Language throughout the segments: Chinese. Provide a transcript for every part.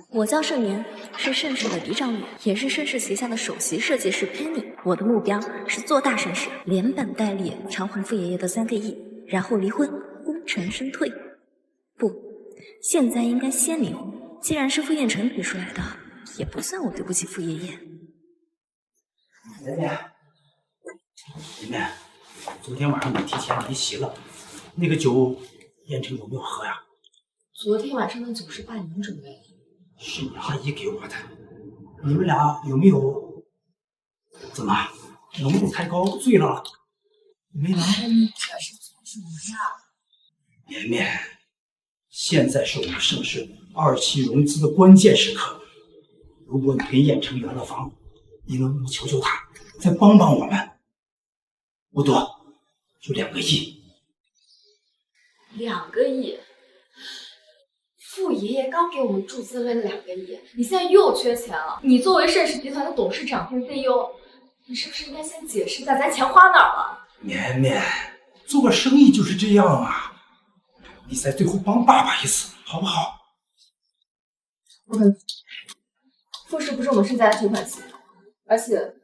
我叫盛年，是盛世的嫡长女，也是盛世旗下的首席设计师 Penny。我的目标是做大盛世，连本带利偿还傅爷爷的3个亿，然后离婚，功成身退。不，现在应该先离婚。既然是傅彦辰提出来的，也不算我对不起傅爷爷。妍妍，昨天晚上你提前离席了，那个酒彦辰有没有喝呀？昨天晚上的酒是伴娘准备的，是你阿姨给我的。你们俩有没有？怎么浓度太高醉了？没能？你这是做什么呀？绵绵，现在是我们盛世2期融资的关键时刻，如果你跟彦辰圆了房，你能不能求求他，再帮帮我们？不多，就2个亿。2个亿？傅爷爷刚给我们注资了2个亿，你现在又缺钱了。你作为盛世集团的董事长兼 CEO， 你是不是应该先解释一下咱钱花哪儿了？绵绵，做个生意就是这样啊，你在最后帮爸爸一次，好不好？不可能，傅氏不是我们盛家的提款机，而且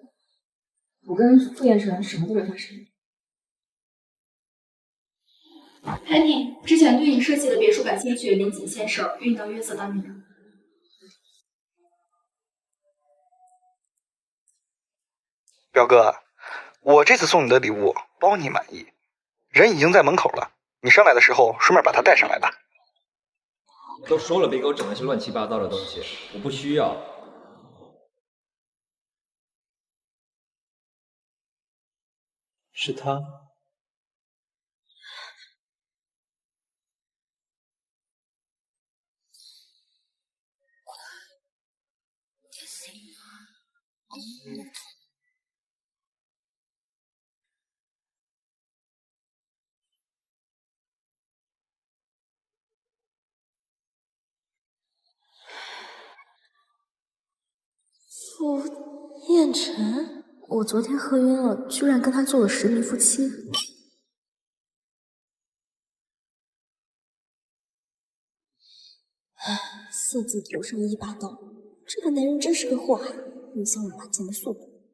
我跟傅彦辰什么都没发生。Penny 之前对你设计的别墅感兴趣，临紧现手，运到约瑟当女人。表哥，我这次送你的礼物包你满意，人已经在门口了，你上来的时候顺便把他带上来吧。都说了别给我整那些乱七八糟的东西，我不需要。是他。傅彦辰，我昨天喝晕了，居然跟他做了实名夫妻。色字头上1把刀，这个男人真是个祸害，影响我拿钱的速度。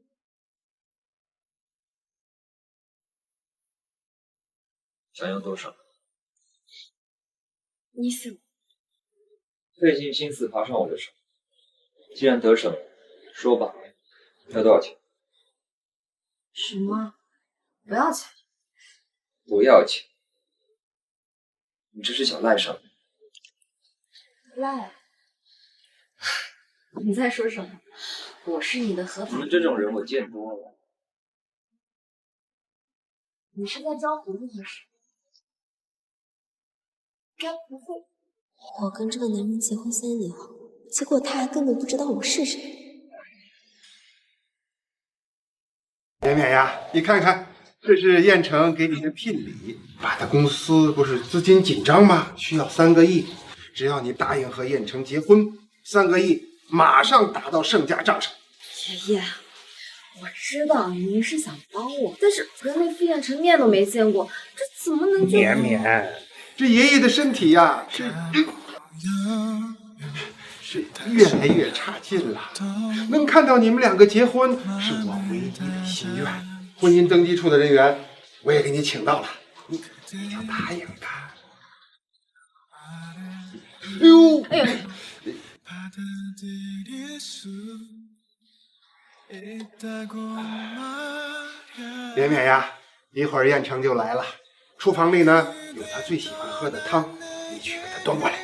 想要多少？你想？费尽心思爬上我的手，既然得逞，说吧，要多少钱？什么？不要钱？不要钱。你这是想赖上面？赖？你在说什么？我是你的合法。你们这种人我见多了。你是在装糊涂还是？该不会？我跟这个男人结婚3年了，结果他还根本不知道我是谁。绵绵呀，你看看，这是燕城给你的聘礼。爸的公司不是资金紧张吗？需要3个亿，只要你答应和燕城结婚，3个亿马上打到盛家账上。爷爷，我知道您是想帮我，但是我跟那傅彦辰面都没见过，这怎么能就……绵绵，这爷爷的身体呀，是越来越差劲了。能看到你们2个结婚，是我唯一的心愿。婚姻登记处的人员，我也给你请到了，你要答应的。哎呦，哎呦！绵绵呀，一会儿燕城就来了，厨房里呢有他最喜欢喝的汤，你去给他端过来。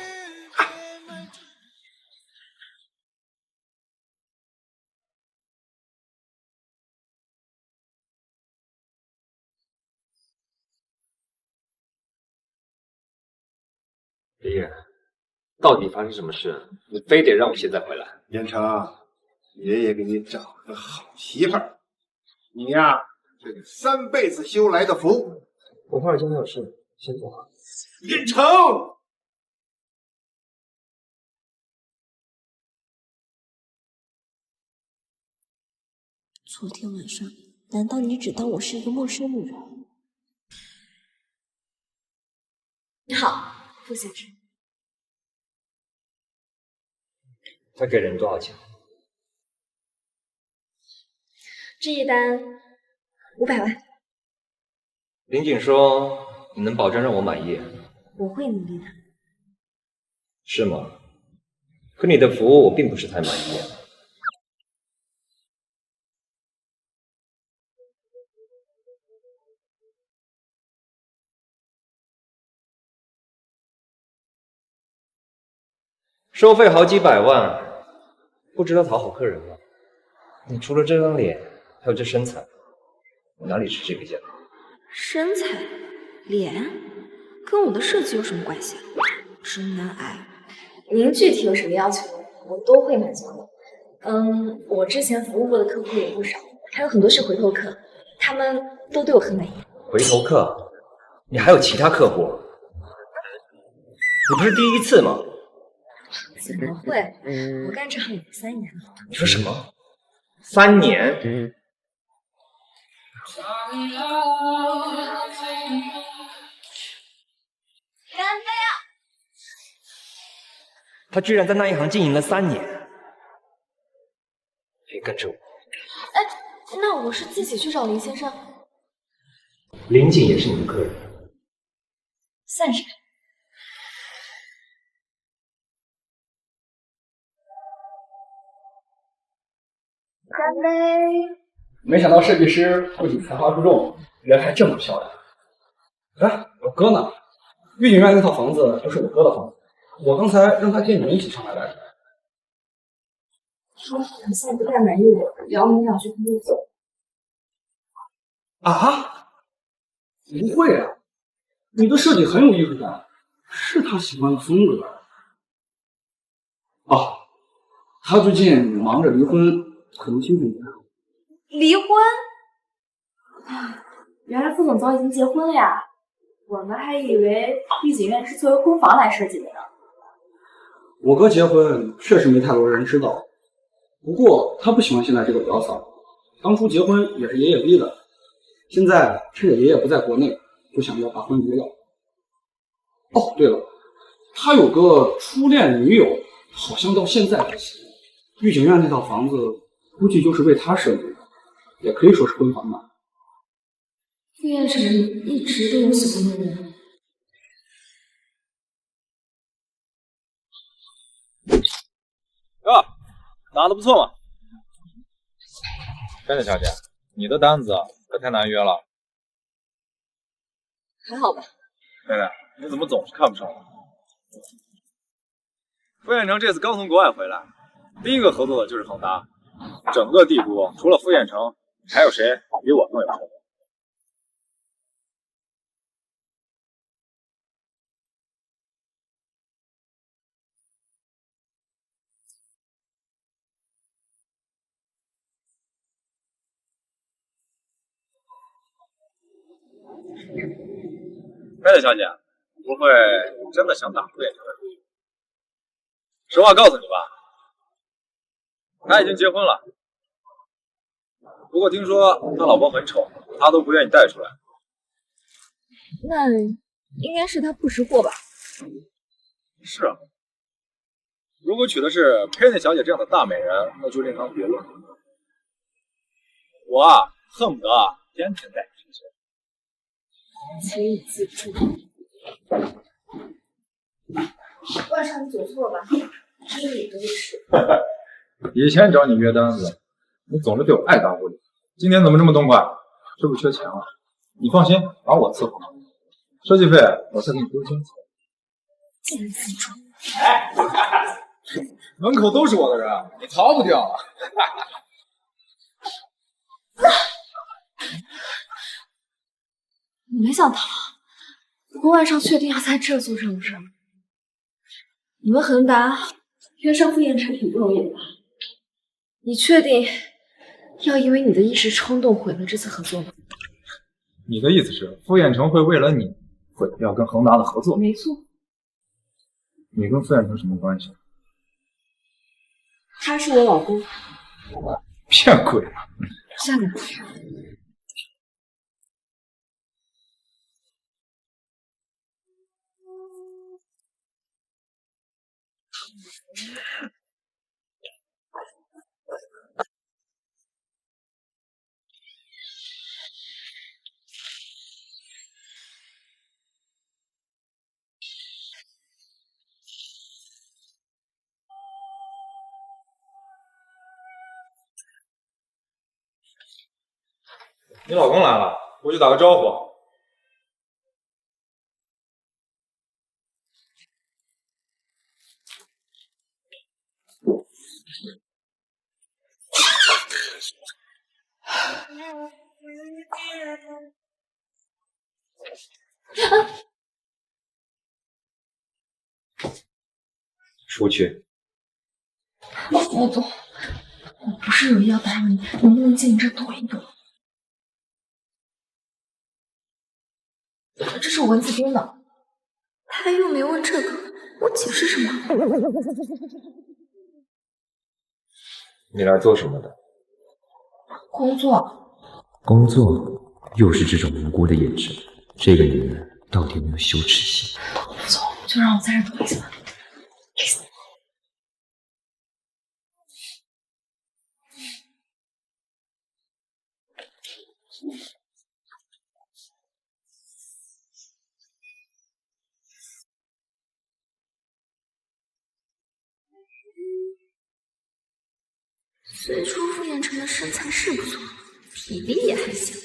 爷爷，到底发生什么事？你非得让我现在回来？燕城，爷爷给你找了个好媳妇儿，你呀，这个3辈子修来的福。我华尔街还有事，先走了。燕城，昨天晚上，难道你只当我是一个陌生女人？你好，傅先生。他给了你多少钱？这一单500万，林景说你能保证让我满意，我会努力的。是吗？可你的服务我并不是太满意。收费好几百万，不知道讨好客人吗？你除了这张脸，还有这身材，哪里是这个价？身材、脸，跟我的设计有什么关系啊？真难挨。您具体有什么要求，我都会满足的。我之前服务过的客户有不少，还有很多是回头客，他们都对我很满意。回头客？你还有其他客户？你不是第一次吗？怎么会？我干这行也3年了。你说什么？3年？干杯啊！他居然在那一行经营了3年。别跟着我。哎，那我是自己去找林先生。林景也是你的客人。算是。干杯！没想到设计师不仅才华出众，人还这么漂亮。哎，我哥呢？御景院那套房子都是我哥的房子，我刚才让他接你们一起上来来着。说好像不太满意我，然后你俩去分就走。啊？不会啊，你的设计很有艺术感，是他喜欢的风格。哦，他最近忙着离婚，可能心情不太好。离婚？原来副总早已经结婚了呀！我们还以为御景院是作为婚房来设计的呢。我哥结婚确实没太多人知道，不过他不喜欢现在这个表嫂，当初结婚也是爷爷逼的，现在趁着爷爷不在国内，就想要把婚离了。哦，对了，他有个初恋女友，好像到现在还行。御景院那套房子估计就是为他设计的，也可以说是婚房吧。傅彦辰一直都有喜欢的人。哥，拿的不错嘛。珊珊小姐，你的单子可太难约了。还好吧。妹妹，你怎么总是看不上我？傅彦成这次刚从国外回来，第一个合作的就是恒达。整个帝都除了傅彦成，还有谁比我更有诚意？贝贝小姐，不会真的想打傅彦成的主意？实话告诉你吧，他已经结婚了。不过听说他老婆很丑，他都不愿意带出来。那应该是他不识货吧？是啊，如果娶的是佩内小姐这样的大美人，那就另当别论了。我啊，恨不得天天带你出去。请你自重。万上，你走错了吧？这是你的意识。以前找你约单子，你总是对我爱答不理。今天怎么这么痛快？是不是缺钱了？你放心，把我伺候好。设计费我再给你丢清楚。请你自重。哎，门口都是我的人，你逃不掉。我没想到，不过万上确定要在这做这种事。你们恒达约上傅彦辰挺不容易的吧？你确定要因为你的一时冲动毁了这次合作吗？你的意思是傅彦成会为了你毁掉跟恒达的合作？没错。你跟傅彦成什么关系？他是我老公。骗鬼呢！下面。你老公来了，我去打个招呼。出去。副总，我不是有意要打扰你，能不能借你这躲一躲？这是蚊子叮的。他又没问这个，我解释什么？你来做什么的？工作。工作，又是这种无辜的眼神，这个女人到底有没有羞耻心？副总，就让我在这躲一下吧。最初傅彦成的身材是不错，体力也还行，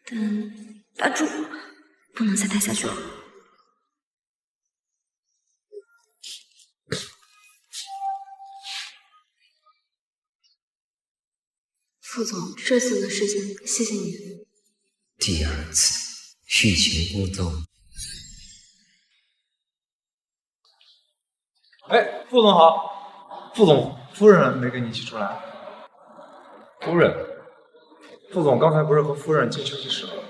但打住，不能再待下去了。副总，这次的事情谢谢你。第二次欲擒故纵。哎，副总好。副总，夫人没跟你一起出来？夫人，副总刚才不是和夫人进休息室了？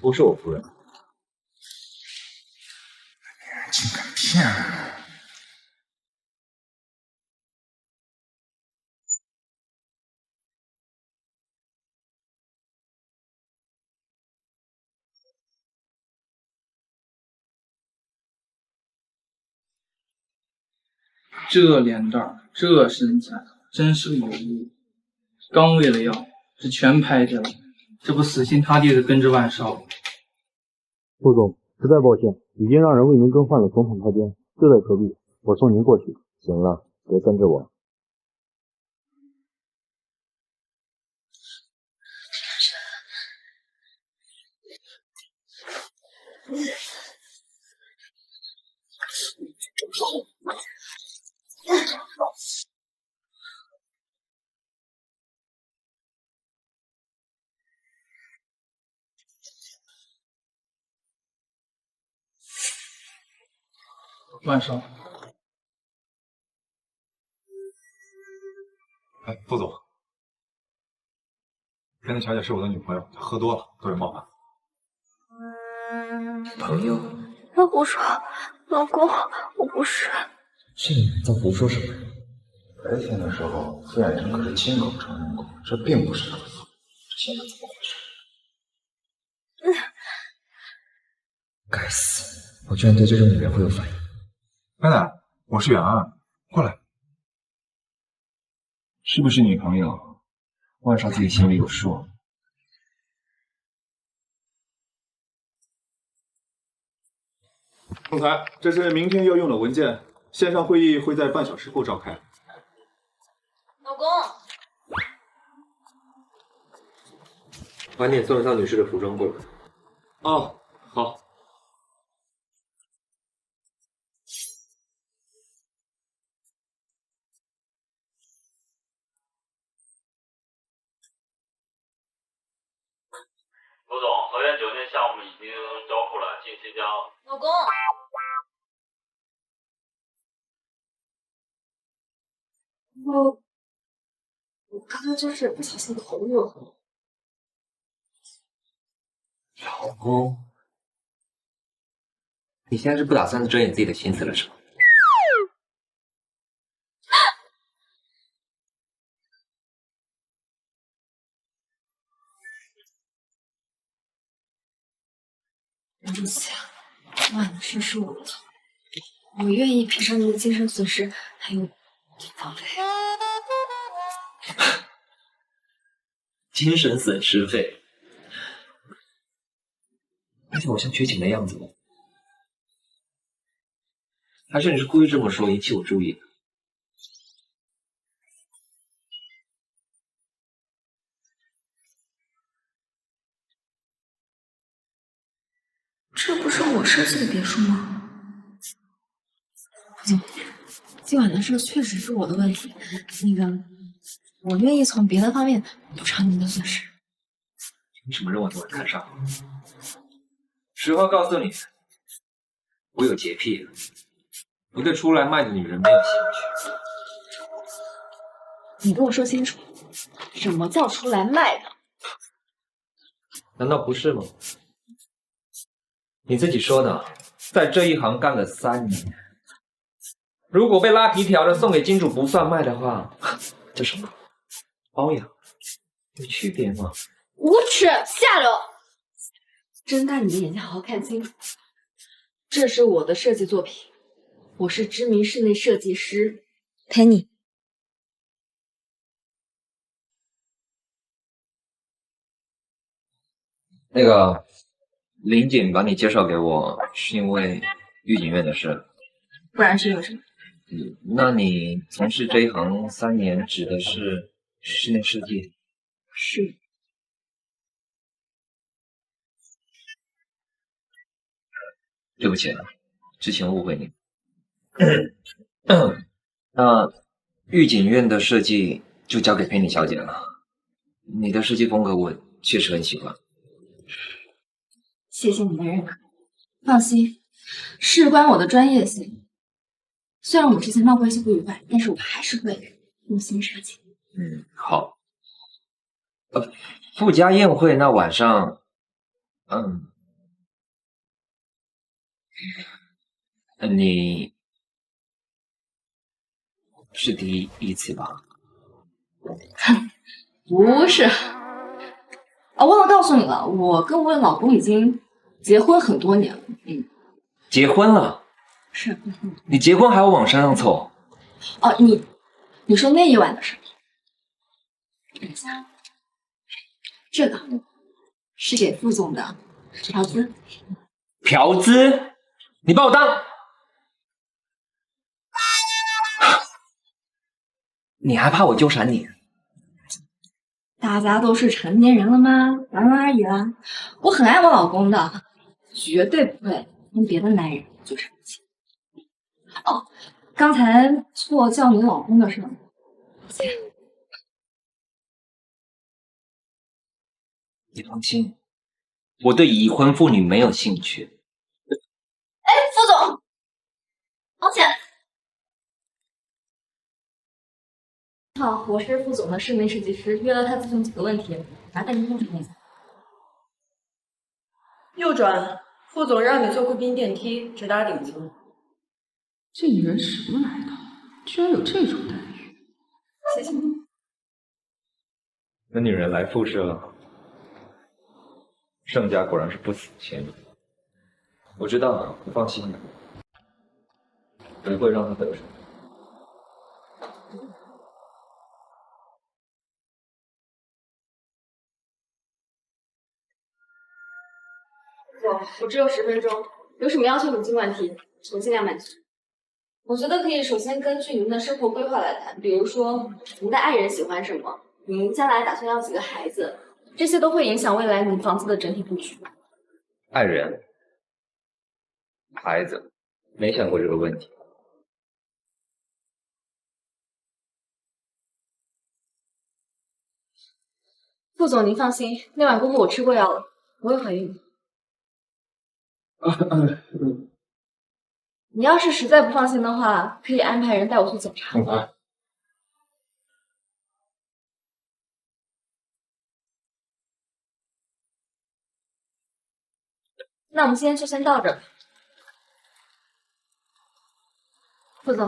不是我夫人。竟敢骗人！这脸蛋儿，这身材，真是个有物。刚喂了药，这全拍下来，这不死心塌地的跟着万少。副总，实在抱歉，已经让人为您更换了总统套间，就在隔壁，我送您过去。行了，别跟着我。万少，哎，副总，跟那小姐是我的女朋友，她喝多了，各位冒犯。朋友，别胡说，老公，我不是。这个女人在胡说什么？白天的时候，傅远成可是亲口承认过，这并不是他的错。这现在怎么回事？该死，我居然对这种女人会有反应。奶奶，我是远安，过来。是不是女朋友？万少自己心里有数。总裁，这是明天要用的文件，线上会议会在半小时后召开。老公，晚点送一套女士的服装过来。哦，好。副总，河源酒店项目已经交付了，近期将。老公。我刚刚就是不小心投入了。老公，你现在是不打算遮掩自己的心思了是吗？对不起，昨晚的事是我的错，我愿意赔偿你的精神损失，还有殡葬费。精神损失费，而且我像缺钱的样子吗？还是你是故意这么说引起我注意的？设计的别墅吗？不行，今晚的事确实是我的问题。那个，我愿意从别的方面补偿您的损失。凭什么让我这么看上我？实话告诉你，我有洁癖，我对出来卖的女人没有兴趣。你跟我说清楚，什么叫出来卖的？难道不是吗？你自己说的，在这一行干了3年，如果被拉皮条的送给金主不算卖的话，这什么包养？有区别吗？无耻下流！睁大你的眼睛，好好看清楚，这是我的设计作品，我是知名室内设计师 Penny。那个林锦把你介绍给我，是因为御景院的事，不然是因为什么？那你从事这一行3年，指的是室内设计？是。对不起，之前误会你。那御景院的设计就交给Penny小姐了。你的设计风格我确实很喜欢。谢谢你的认可。放心，事关我的专业性。虽然我们之前闹过一些不愉快，但是我还是会用心设计。好。富家宴会那晚上，你是第一次吧？不是。啊，忘了告诉你了，我跟我的老公已经结婚很多年了。结婚了？是。你结婚还要往身上凑？哦，你说那一晚的事？等一下，这个是给副总的嫖资。嫖资？你把我当……你还怕我纠缠你？大家都是成年人了吗？玩玩而已啦。我很爱我老公的，绝对不会跟别的男人纠缠不清。哦，刚才错叫你老公的事，抱歉。你放心，我对已婚妇女没有兴趣。哎，副总，抱歉。好，我是副总的室内设计师，约了他咨询几个问题，麻烦您通知一下。右转，副总让你坐贵宾电梯直达顶层。这女人什么来头？居然有这种待遇！谢谢。那女人来复社，盛家果然是不死心。我知道，你放心，不会让他得手。我只有10分钟，有什么要求你尽管提，我尽量满足。我觉得可以首先根据您的生活规划来谈，比如说您的爱人喜欢什么，您将来打算要几个孩子，这些都会影响未来您房子的整体布局。爱人、孩子，没想过这个问题。副总，您放心，那晚过后我吃过药了，不会怀孕。你要是实在不放心的话，可以安排人带我去检查。那我们今天就先到这儿。副总，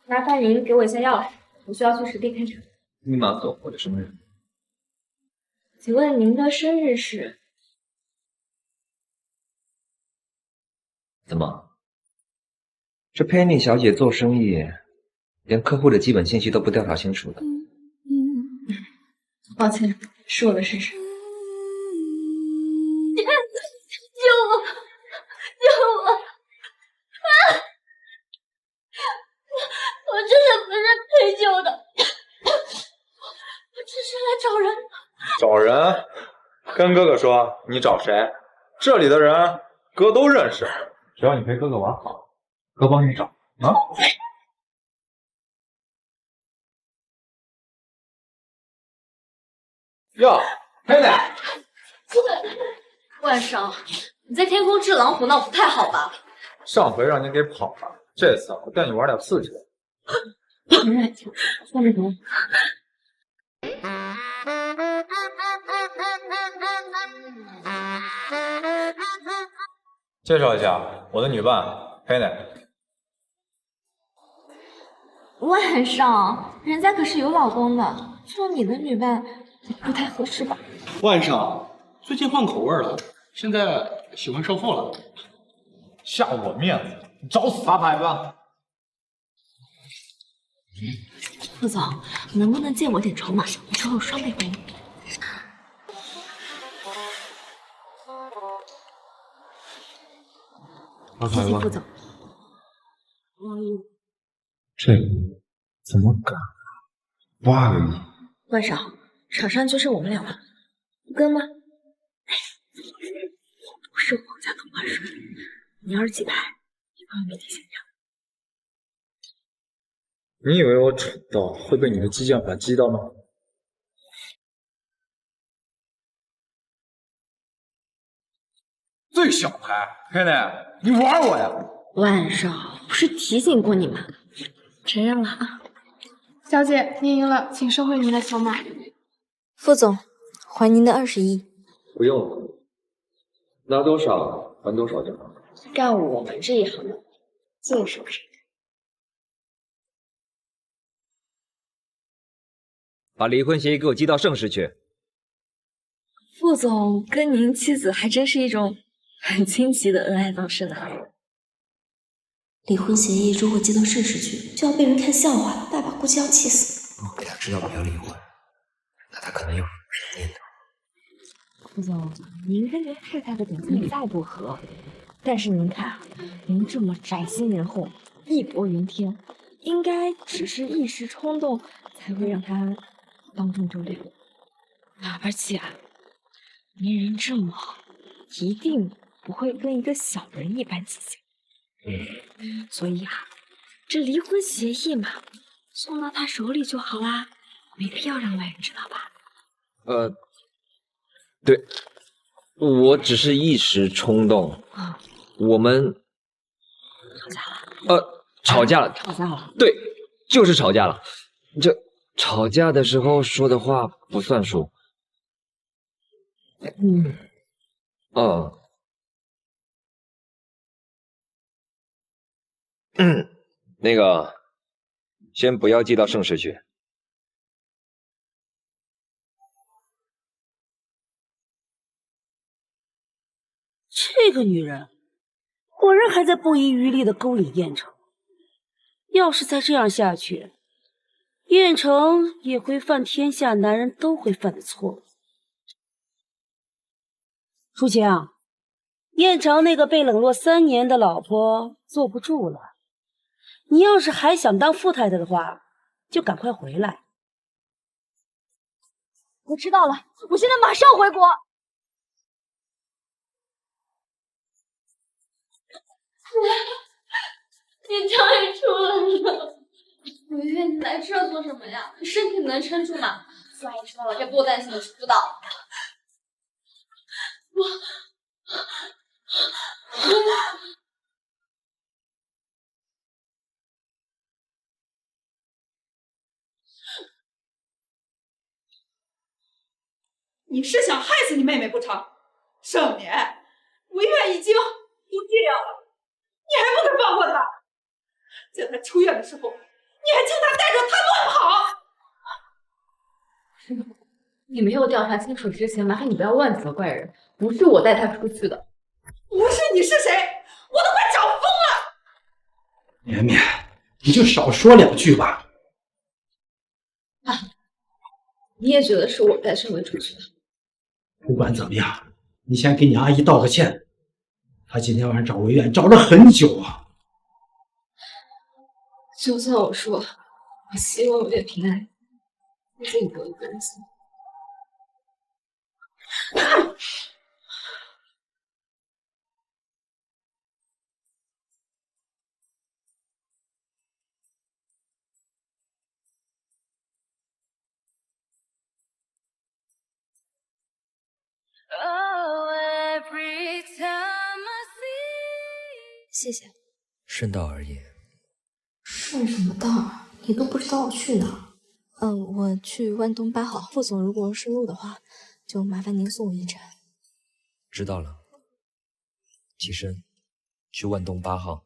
麻烦您给我一下钥匙，我需要去实地勘察。密码锁或者生日？请问您的生日是？怎么？这 Penny 小姐做生意，连客户的基本信息都不调查清楚的。抱歉，是我的事实。救我！救我！啊！我真的不是陪酒的，我只是来找人。找人？跟哥哥说，你找谁？这里的人哥都认识。只要你陪哥哥玩好，哥帮你找啊。哟，黑奶，万少，你在天空掷狼胡闹不太好吧？上回让你给跑了，这次我带你玩点刺激的。下面怎么？介绍一下我的女伴黑奶。万少，人家可是有老公的，做你的女伴不太合适吧？万少，最近换口味了，现在喜欢售后了。下我面子，你找死！发牌吧。副总，能不能借我点筹码？我之后双倍还你。谢谢副总。这个怎么敢？8个亿！万少，场上就剩我们俩了，不跟吗？哎，不是皇家同花顺，你要是记牌，你帮我媒体先讲。你以为我蠢到会被你的激将法激到吗？最小牌，黑奶，你玩我呀？万少，不是提醒过你吗？承认了啊。小姐，您赢了，请收回您的筹码。副总，还您的20亿。不用了，拿多少还多少就好。干我们这一行的最守时。把离婚协议给我寄到盛世去。副总跟您妻子还真是一种很惊奇的恩爱方式呢。离婚协议如果寄到盛世去，就要被人看笑话了，爸爸估计要气死。我给他知道我要离婚，那他可能有别的念头。副总，您跟您太太的感情再不和，但是您看，您这么宅心仁厚、义薄云天，应该只是一时冲动才会让他当众周六。而且啊，您人这么好，一定不会跟一个小人一般计较。所以啊，这离婚协议嘛，送到他手里就好啦，没必要让外人知道吧？对，我只是一时冲动。我们吵架了。吵架了。吵架了。对，就是吵架了。这吵架的时候说的话不算数。那个，先不要寄到盛世去。这个女人果然还在不遗余力的勾引燕城。要是再这样下去，燕城也会犯天下男人都会犯的错误。楚晴，燕城那个被冷落3年的老婆坐不住了，你要是还想当富太太的话，就赶快回来。我知道了，我现在马上回国。你终于出来了，文月，你来这儿做什么呀？你身体能撑住吗？苏阿姨知道了该多担心，知不知道？你是想害死你妹妹不成？盛年，文月已经不这样了，你还不肯放过她？在她出院的时候，你还请她带着她乱跑。你没有调查清楚之前，麻烦你不要乱责怪人。不是我带她出去的。不是你是谁？我都快找疯了！绵绵，你就少说2句吧。你也觉得是我带盛伟出去的？不管怎么样，你先给你阿姨道个歉。她今天晚上找维院找了很久啊。就算我说，我希望我也平安，我自己都一个人行。谢谢。顺道而言，顺什么道？你都不知道我去哪儿。我去万东8号。副总如果顺路的话，就麻烦您送我一程。知道了。起身，去万东8号。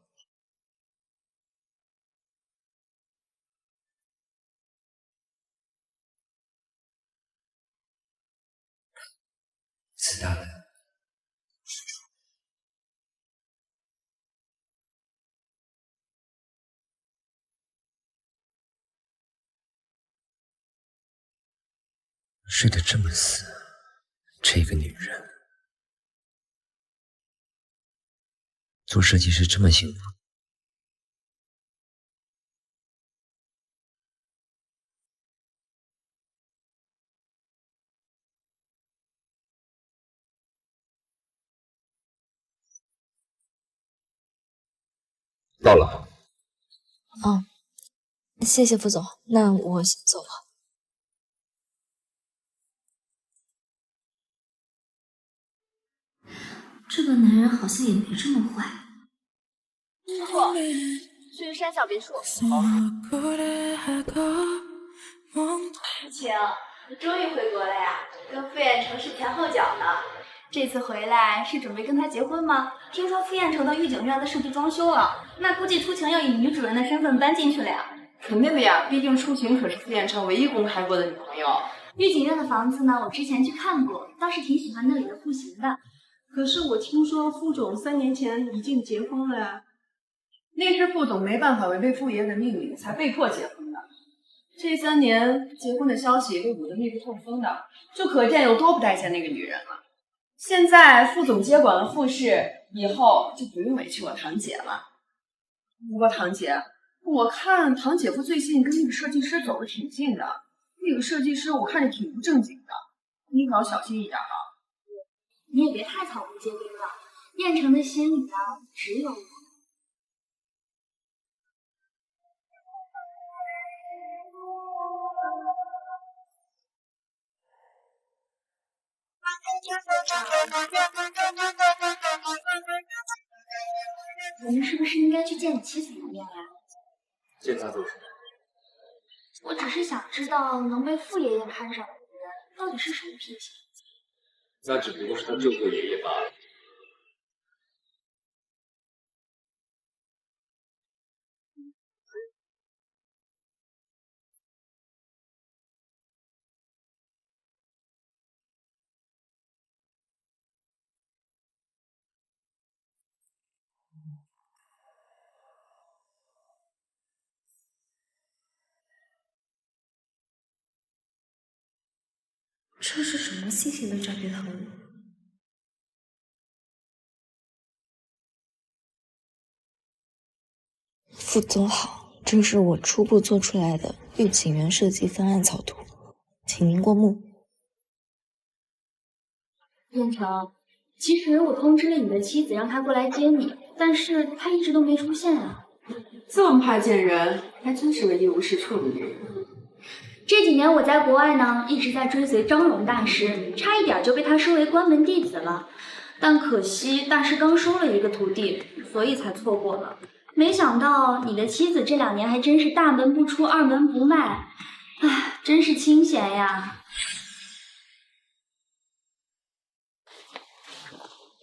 死大了。睡得这么死，这个女人做设计师这么幸福。到了。哦，谢谢副总，那我先走了。这个男人好像也没这么坏。不错，去山小别墅。晴，你终于回国了呀？跟傅彦成是前后脚呢。这次回来是准备跟他结婚吗？听说傅彦成的御景院的设计装修了，那估计出晴要以女主人的身份搬进去了呀。肯定的呀，毕竟出晴可是傅彦成唯一公开过的女朋友。御景院的房子呢，我之前去看过，倒是挺喜欢那里的户型的。可是我听说傅总3年前已经结婚了呀。那是副总没办法违背傅爷的命令，才被迫结婚的。这3年结婚的消息被捂得密不透风的，就可见有多不待见那个女人了。现在副总接管了傅氏，以后就不用委屈我堂姐了。不过堂姐，我看堂姐夫最近跟那个设计师走得挺近的，那个设计师我看着挺不正经的，你可要小心一点啊。你也别太草木皆兵了，燕城的心里呢，只有我。我们是不是应该去见你妻子一面呀？见他做什么？我只是想知道，能被傅爷爷看上的女人到底是什么品行。那只不过是他舅舅爷爷罢了。这是什么新型的诈骗套路？副总好，这是我初步做出来的御景园设计方案草图，请您过目。燕城，其实我通知了你的妻子，让她过来接你，但是她一直都没出现啊。这么怕见人，还真是个一无是处的女人。这几年我在国外呢，一直在追随张荣大师，差一点就被他收为关门弟子了。但可惜大师刚收了一个徒弟，所以才错过了。没想到你的妻子这2年还真是大门不出，二门不迈，唉，真是清闲呀。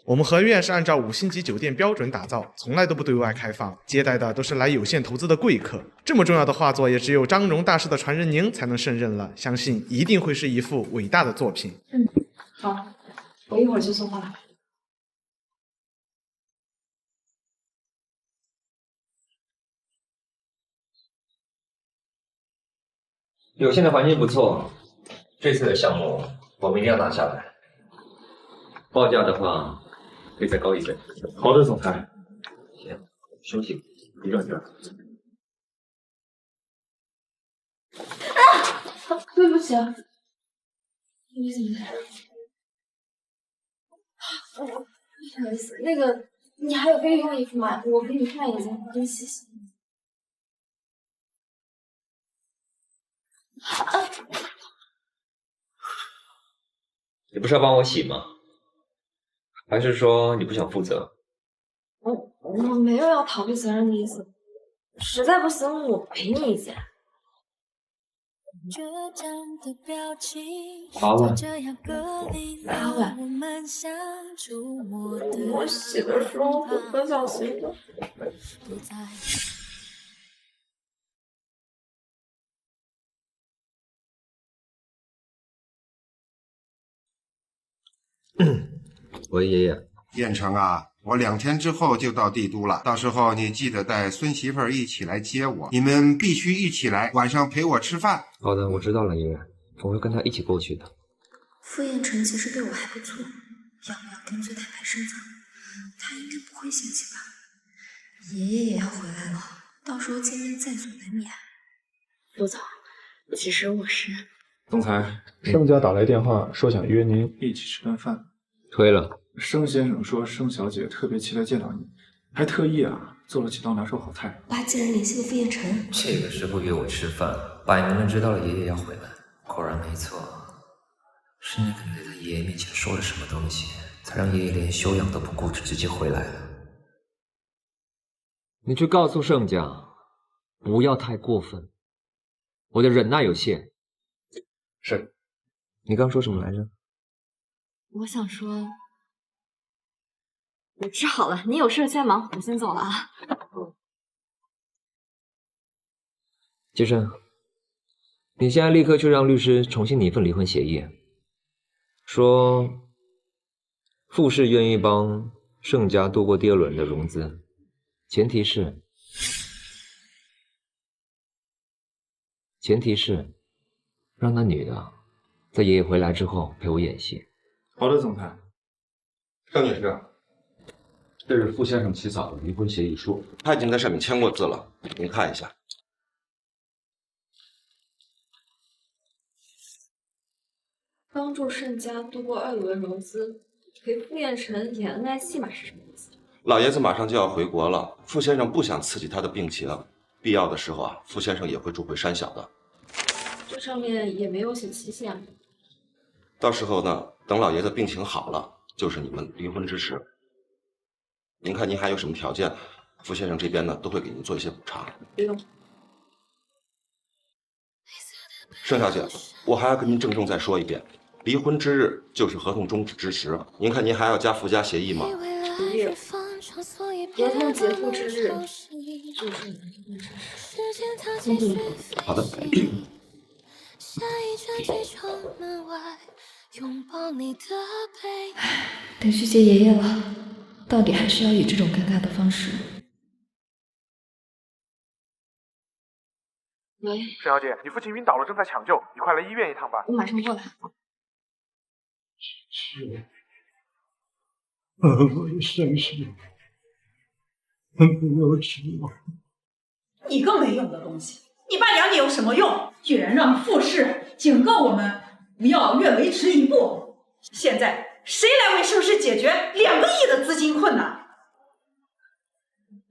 我们合院是按照5星级酒店标准打造，从来都不对外开放，接待的都是来有限投资的贵客。这么重要的画作，也只有张荣大师的传人您才能胜任了，相信一定会是一幅伟大的作品。好，我一会儿就送画。有限的环境不错，这次的项目我们一定要拿下来。报价的话，可以再高一些。好的，总裁。行，休息一转圈。对不起啊，你怎么来了？不好意思，那个你还有备用衣服吗？我给你换一件，真谢谢。你不是要帮我洗吗？还是说你不想负责？我没有要逃避责任的意思，实在不行我陪你一起来。8万8万，我洗的时候很小心的。喂，爷爷。燕城啊，我2天之后就到帝都了，到时候你记得带孙媳妇儿一起来接我，你们必须一起来，晚上陪我吃饭。好的，我知道了，爷爷，我会跟他一起过去的。傅彦辰其实对我还不错，要不要干脆坦白深藏？他应该不会嫌弃吧？爷爷也要回来了，到时候见面在所难免。陆总，其实我是……总裁，盛家打来电话说想约您一起吃顿饭。推了。盛先生说盛小姐特别期待见到你，还特意做了几道拿手好菜。爸竟然联系了傅彦辰，这个时候约我吃饭，摆明了知道了爷爷要回来。果然没错，是那个女的在爷爷面前说了什么东西，才让爷爷连休养都不顾，直接回来了。你去告诉盛家，不要太过分，我的忍耐有限。是。你刚说什么来着？我想说，我治好了，你有事先忙，我先走了啊。杰生，你现在立刻去让律师重新拟一份离婚协议，说傅氏愿意帮盛家度过第2轮的融资，前提是让那女的在爷爷回来之后陪我演戏。好的，总裁。盛女士，这是傅先生起草的离婚协议书，他已经在上面签过字了，您看一下。帮助盛家度过2轮融资，陪傅彦辰演恩爱戏码是什么意思？老爷子马上就要回国了，傅先生不想刺激他的病情，必要的时候傅先生也会住回山小的。这上面也没有写期限。到时候呢，等老爷子病情好了，就是你们离婚之时。您看您还有什么条件，傅先生这边呢都会给您做一些补偿。不用。盛小姐，我还要跟您郑重再说一遍，离婚之日就是合同终止之时。您看您还要加附加协议吗？不用。合同结束之日就是好的。得去接爷爷了，到底还是要以这种尴尬的方式。喂，盛小姐，你父亲晕倒了，正在抢救，你快来医院一趟吧。我马上过来。我的盛世不要吃我。你个没用的东西！你爸养你有什么用？居然让傅氏警告我们不要越雷池一步。现在谁来为盛世解决2个亿的资金困难？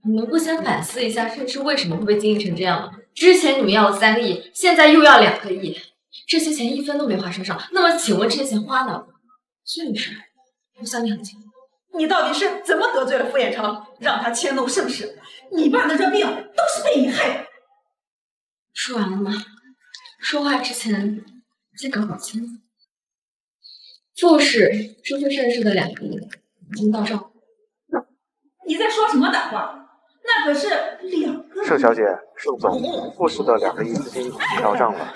你们不先反思一下盛世为什么会被经营成这样吗？之前你们要了3个亿，现在又要2个亿，这些钱1分都没花身上。那么请问这些钱花哪了？孙女士，我想你很清楚。你到底是怎么得罪了傅彦成，让他迁怒盛世？你爸的这病都是被你害的。说完了吗？说话之前先搞搞清楚。傅氏支付盛世的2个亿已经到账。你在说什么胆话？那可是2个亿。盛小姐，盛总，傅氏的2个亿资金已经到账了。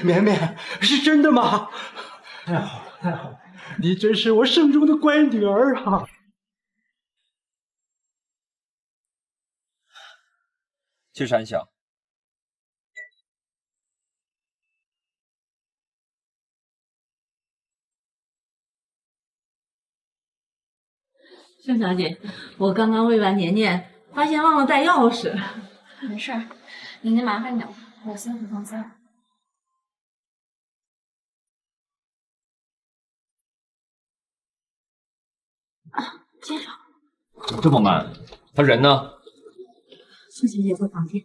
绵绵，是真的吗？太好了，太好了！你真是我盛中的乖女儿啊！去山小。盛小姐，我刚刚喂完年年，发现忘了带钥匙。没事儿，年年麻烦你了，我先回房间。先生，怎么这么慢？他人呢？盛小姐在房间。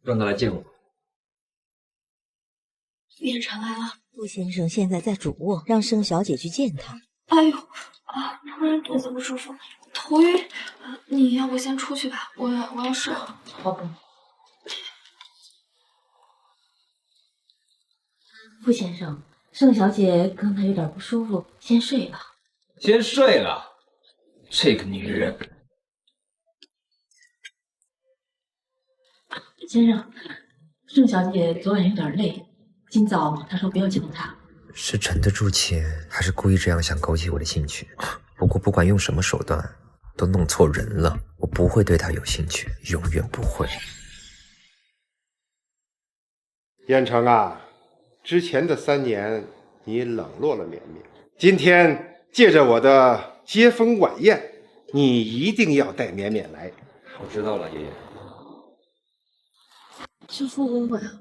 让他来见我。傅彦辰来了。傅先生现在在主卧，让盛小姐去见他。哎呦啊，突然肚子不舒服，头晕，你要不先出去吧，我要睡。好的。傅先生，盛小姐刚才有点不舒服，先睡吧。先睡了，这个女人。先生，盛小姐昨晚有点累，今早她说不要叫她。是沉得住气，还是故意这样想勾起我的兴趣？不过不管用什么手段，都弄错人了。我不会对她有兴趣，永远不会。燕城啊，之前的3年你冷落了绵绵，今天借着我的接风晚宴，你一定要带绵绵来。我知道了，爷爷。师父误会了。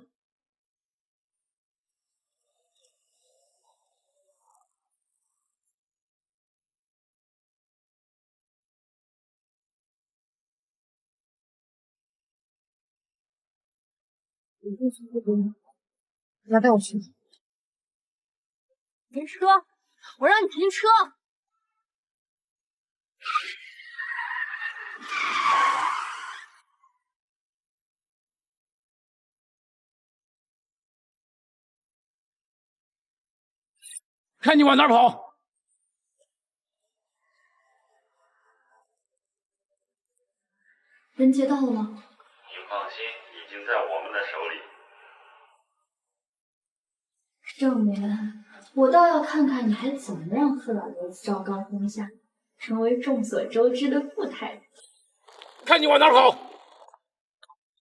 你不舒服吗？你要带我去哪？停车！我让你停车！看你往哪儿跑！人接到了吗？你放心，已经在我们的手里。盛年，我倒要看看你还怎么让傅老爷子昭高风下，成为众所周知的傅太太。看你往哪儿跑！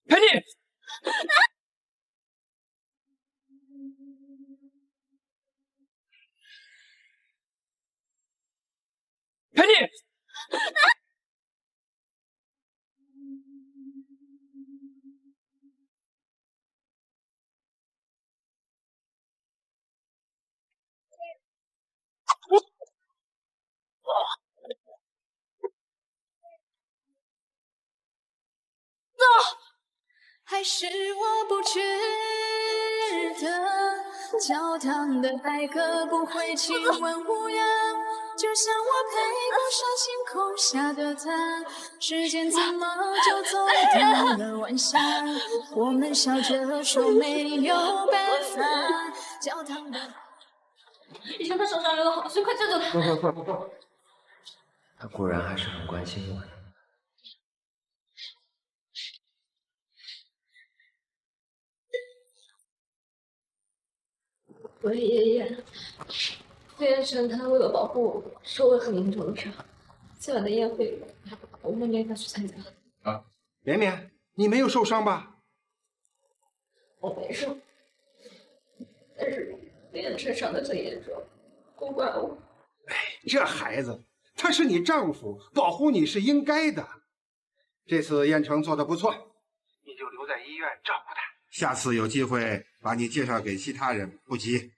陪你。陪你。还是我不值得，教堂的白鸽不会亲吻乌鸦，就像我配不上星空下的他，时间怎么就走到了晚上，我们笑着说没有办法，教堂的医生，他手上流了好多血，快救救他！他果然还是很关心我的。我爷爷，傅彦辰他为了保护我，受了很严重的伤。今晚的宴会，我们没法去参加。啊，绵绵，你没有受伤吧？我没事，但是傅彦辰伤得很严重，不怪我。哎，这孩子，他是你丈夫，保护你是应该的。这次燕城做得不错，你就留在医院照顾他。下次有机会把你介绍给其他人，不急，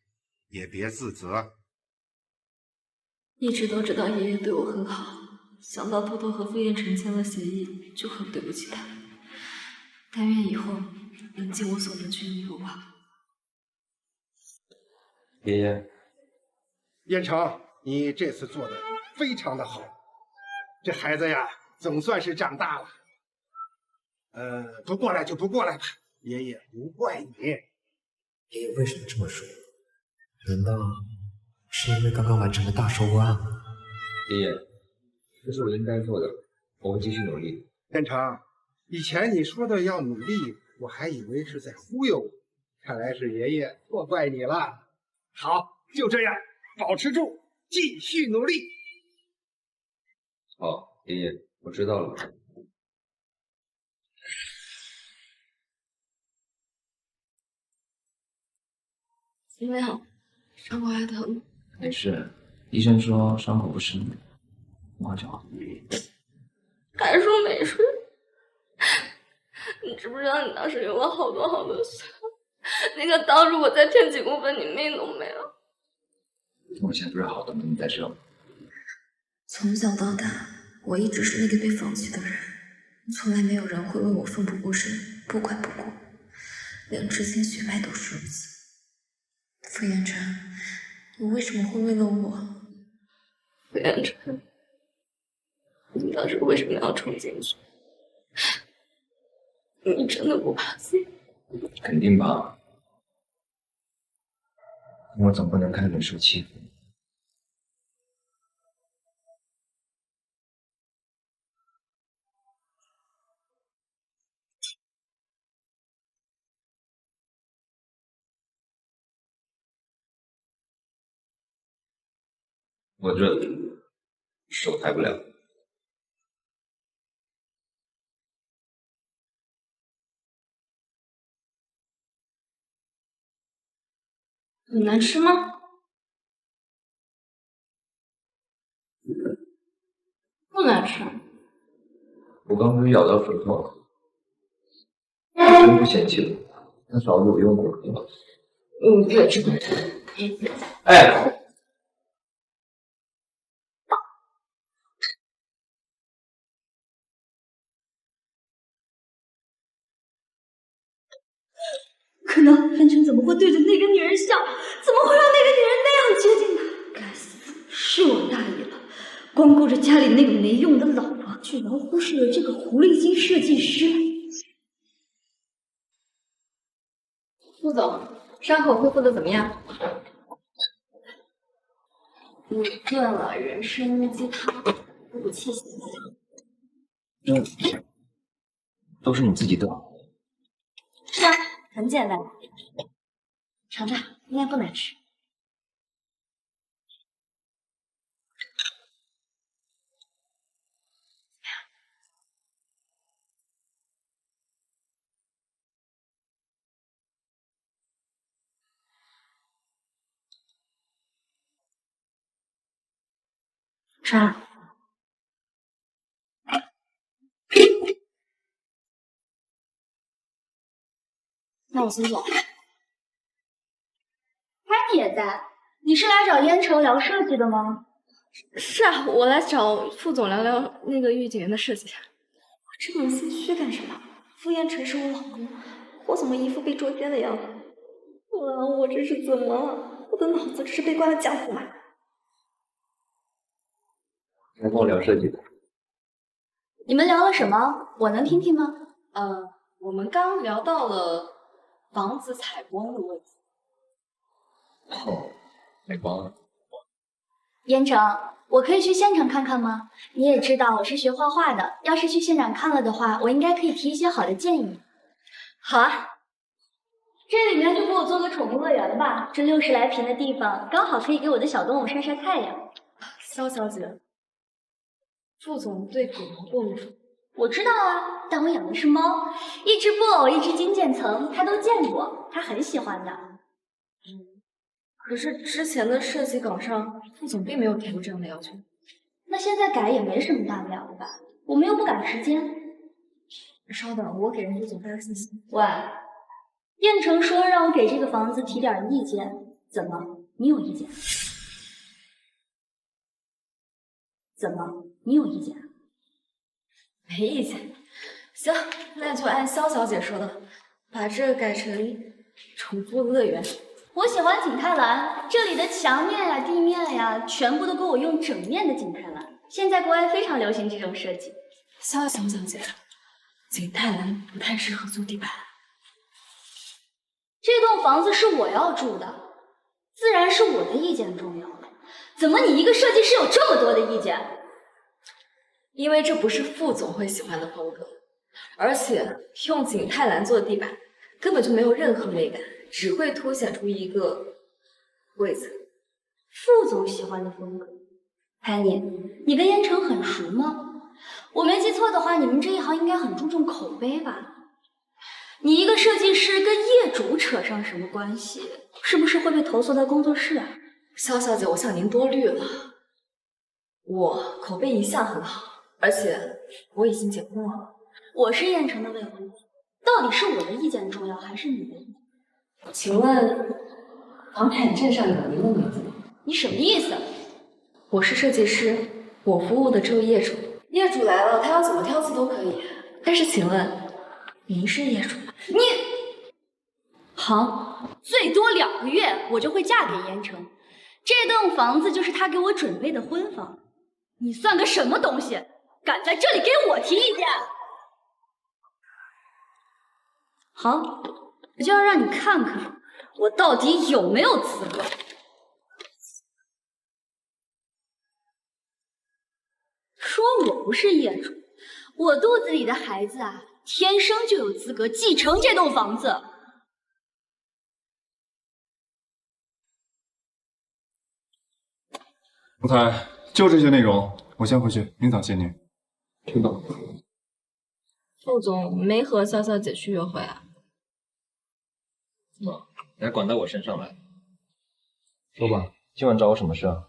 也别自责。一直都知道爷爷对我很好，想到偷偷和傅彦辰签了协议，就很对不起他。但愿以后能尽我所能去弥补吧。爷爷，燕城，你这次做的非常的好，这孩子呀，总算是长大了。不过来就不过来吧。爷爷不怪你。爷爷为什么这么说？难道是因为刚刚完成的大收官啊？爷爷，这是我应该做的，我会继续努力。燕城，以前你说的要努力，我还以为是在忽悠我，看来是爷爷错怪你了。好，就这样，保持住，继续努力。好，爷爷，我知道了。怎么样？伤口还疼吗？没事，医生说伤口不深，我就好。还说没事？你知不知道你当时流了好多好多血？那个刀如果再添几公分，你命都没了。我现在不是好端端的在这吗？从小到大，我一直是那个被放弃的人，从来没有人会为我奋不顾身、不管不顾，连至亲血脉都是如此。傅彦辰，你为什么会为了我傅彦辰，你当时为什么要冲进去？你真的不怕死？肯定怕，我总不能看你受欺负。我这手抬不了。很难吃吗？不难吃。我刚才咬到水泡了，我真不嫌弃了。那勺子我用过了。别吃。哎。可能安辰怎么会对着那个女人笑？怎么会让那个女人那样接近他？该死，是我大意了，光顾着家里那个没用的老婆，居然忽视了这个狐狸精设计师。副总，伤口恢复的怎么样？你炖了人参鸡汤，补补气血。这都是你自己炖。是啊。很简单，尝尝，应该不难吃。吃啊。那我先走。你也在？你是来找燕城聊设计的吗？是啊，我来找副总聊聊那个御景园的设计。我这么心虚干什么？傅彦辰是我老公，我怎么一副被捉奸的样子？我这是怎么了？我的脑子这是被关了浆糊吗？来跟我聊设计的。你们聊了什么？我能听听吗？我们刚聊到了房子采光的问题。哦，采光。燕城，我可以去现场看看吗？你也知道我是学画画的，要是去现场看了的话，我应该可以提一些好的建议。好啊，这里面就给我做个宠物乐园吧，这60来平的地方，刚好可以给我的小动物晒晒太阳。肖小姐，副总对狗毛过敏。我知道啊，但我养的是猫，一只布偶，一只金渐层，他都见过，他很喜欢的。可是之前的设计稿上，副总并没有提出这样的要求。那现在改也没什么大不了的吧？我们又不赶时间。稍等，我给任副总发个信息。喂，燕城说让我给这个房子提点意见，怎么？你有意见？怎么？你有意见？没意见。行，那就按肖小姐说的，把这改成宠物乐园。我喜欢景泰蓝，这里的墙面呀、地面呀，全部都给我用整面的景泰蓝。现在国外非常流行这种设计。肖小姐，景泰蓝不太适合做地板。这栋房子是我要住的，自然是我的意见重要。怎么你一个设计师有这么多的意见？因为这不是副总会喜欢的风格，而且用景泰蓝做地板根本就没有任何美感。只会凸显出一个位子。副总喜欢的风格。Penny，你跟燕城很熟吗？我没记错的话，你们这一行应该很注重口碑吧？你一个设计师跟业主扯上什么关系？是不是会被投诉到工作室啊？肖小姐，我想您多虑了。我口碑一向很好，而且我已经结婚了。我是燕城的未婚妻，到底是我的意见重要，还是你的意见？请问房产证上有您的名字吗？你什么意思？我是设计师，我服务的只有业主。业主来了，他要怎么挑刺都可以。但是请问，您是业主吗？你好，最多2个月我就会嫁给燕城。这栋房子就是他给我准备的婚房，你算个什么东西？敢在这里给我提意见？好，我就要让你看看我到底有没有资格。说我不是业主，我肚子里的孩子啊，天生就有资格继承这栋房子。吴台，就这些内容，我先回去，明早见您。听到。副总没和潇潇姐去约会啊？你还管到我身上来？说吧，今晚找我什么事啊？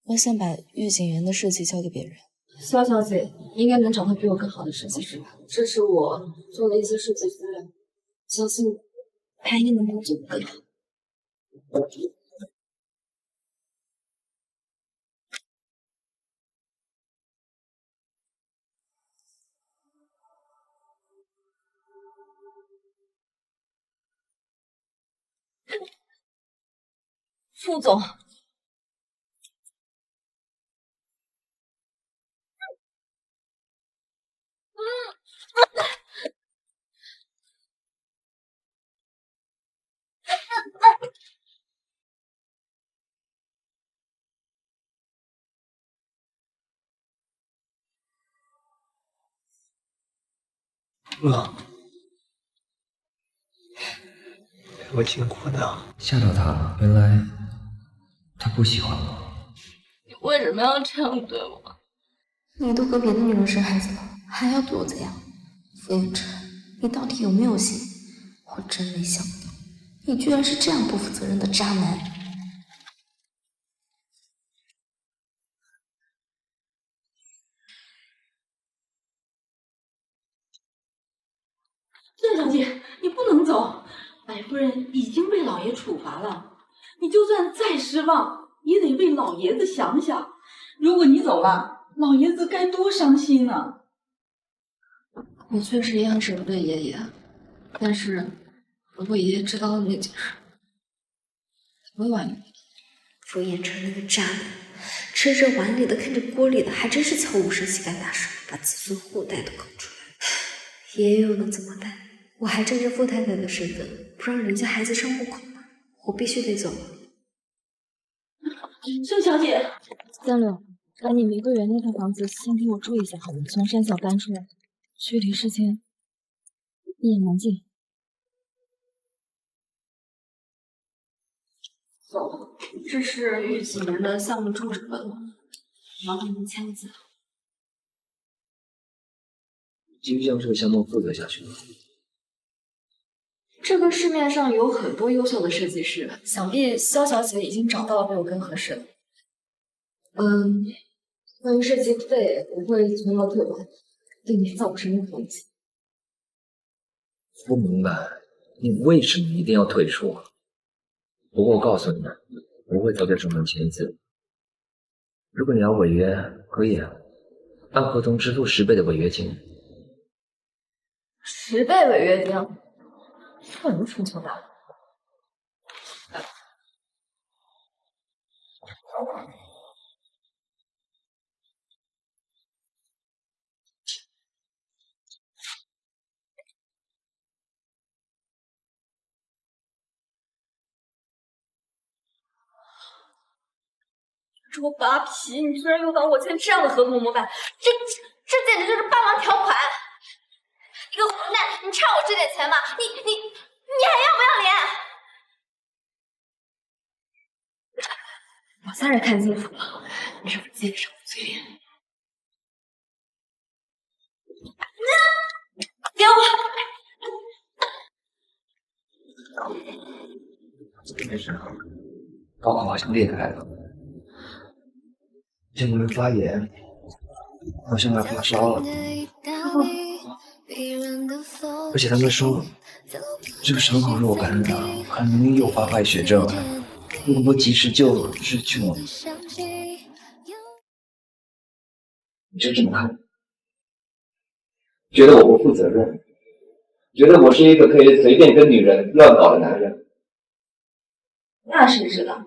我想把御景园的设计交给别人。潇潇姐应该能找到比我更好的设计师吧？这是我做了一些设计资料，相信他应该能帮我做得更好。副总，我辛苦的，吓到他了。原来他不喜欢我。你为什么要这样对我？你都和别的女人生孩子了，还要对我怎样？傅远辰，你到底有没有心？我真没想到，你居然是这样不负责任的渣男。郑小姐，你不能走，白夫人已经被老爷处罚了，你就算再失望，也得为老爷子想想。如果你走了，老爷子该多伤心呢。我确实也很舍不得爷爷，但是如果爷爷知道了那件事，他不会挽留我。傅彦辰那个渣男，吃着碗里的看着锅里的，还真是悄无声息干大事，把子孙后代都搞出来了。爷爷又能怎么办？我还仗着傅太太的身份，不让人家孩子上户口吗？我必须得走了。郑小姐，三六，把你玫瑰园那套房子先给我住一下好了，从山小搬出来，具体事情一言难尽。走，这是御景园的项目住址本，麻烦您签个字。继续将这个项目负责下去吗？这个市面上有很多优秀的设计师，想必肖小姐已经找到了比我更合适的。关于设计费，我会从头退还，对你造不成任何影响。不明白你为什么一定要退出？不过我告诉你，不会在这上面签字。如果你要违约，可以按合同支付10倍的违约金。10倍违约金，这如春秋大梦。这我扒皮，你居然诱导我签这样的合同模板，这简直就是霸王条款！你个混蛋，你差我这点钱吗？你还要不要脸？我算是看清楚了，你是不是奸商嘴脸？给我！没事，高考好像裂开了，现在发炎，好像还发烧了。而且他们说，这个伤口若感染，还容易诱发败血症。如果不及时救治就……你就这么看？觉得我不负责任？觉得我是一个可以随便跟女人乱搞的男人？那谁知道？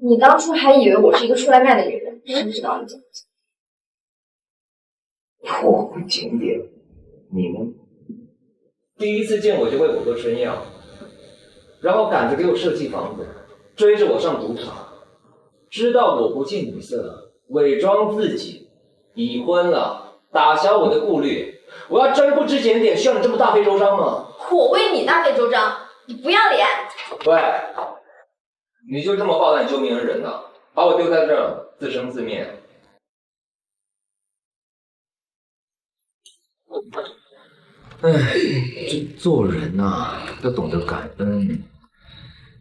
你当初还以为我是一个出来卖的女人，谁知道你怎么想？破坏景点，你呢？第一次见我就为我喝春药，然后赶着给我设计房子，追着我上赌场，知道我不近女色，伪装自己已婚了，打消我的顾虑。我要真不知检点，需要你这么大费周章吗？我为你大费周章，你不要脸！喂，你就这么报答你救命恩人呢？把我丢在这儿，自生自灭。哎，这做人呐，要懂得感恩。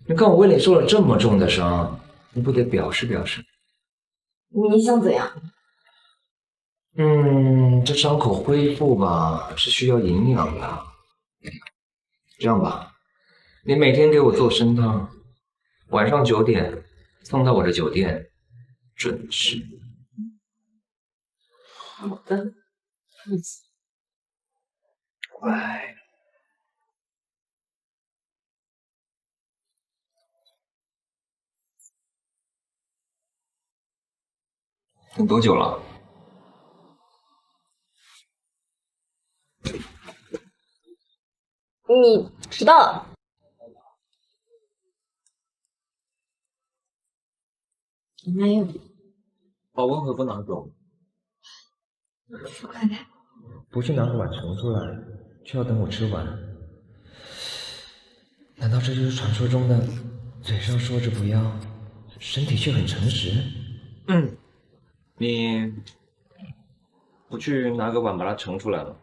你看我为你受了这么重的伤，你不得表示表示？你想怎样？这伤口恢复吧，是需要营养的。这样吧，你每天给我做参汤，晚上9点送到我的酒店，准时。好的，乖。等多久了？你迟到了。没有。把温和不拿走。快点。不去拿个碗盛出来，却要等我吃完。难道这就是传说中的嘴上说着不要，身体却很诚实？你不去拿个碗把它盛出来了？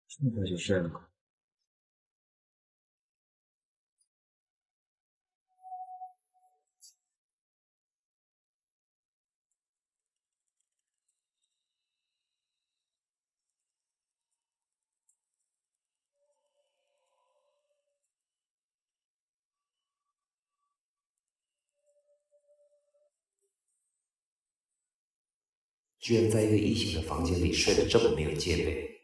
这么快就睡了？居然在一个异性的房间里睡得这么没有戒备。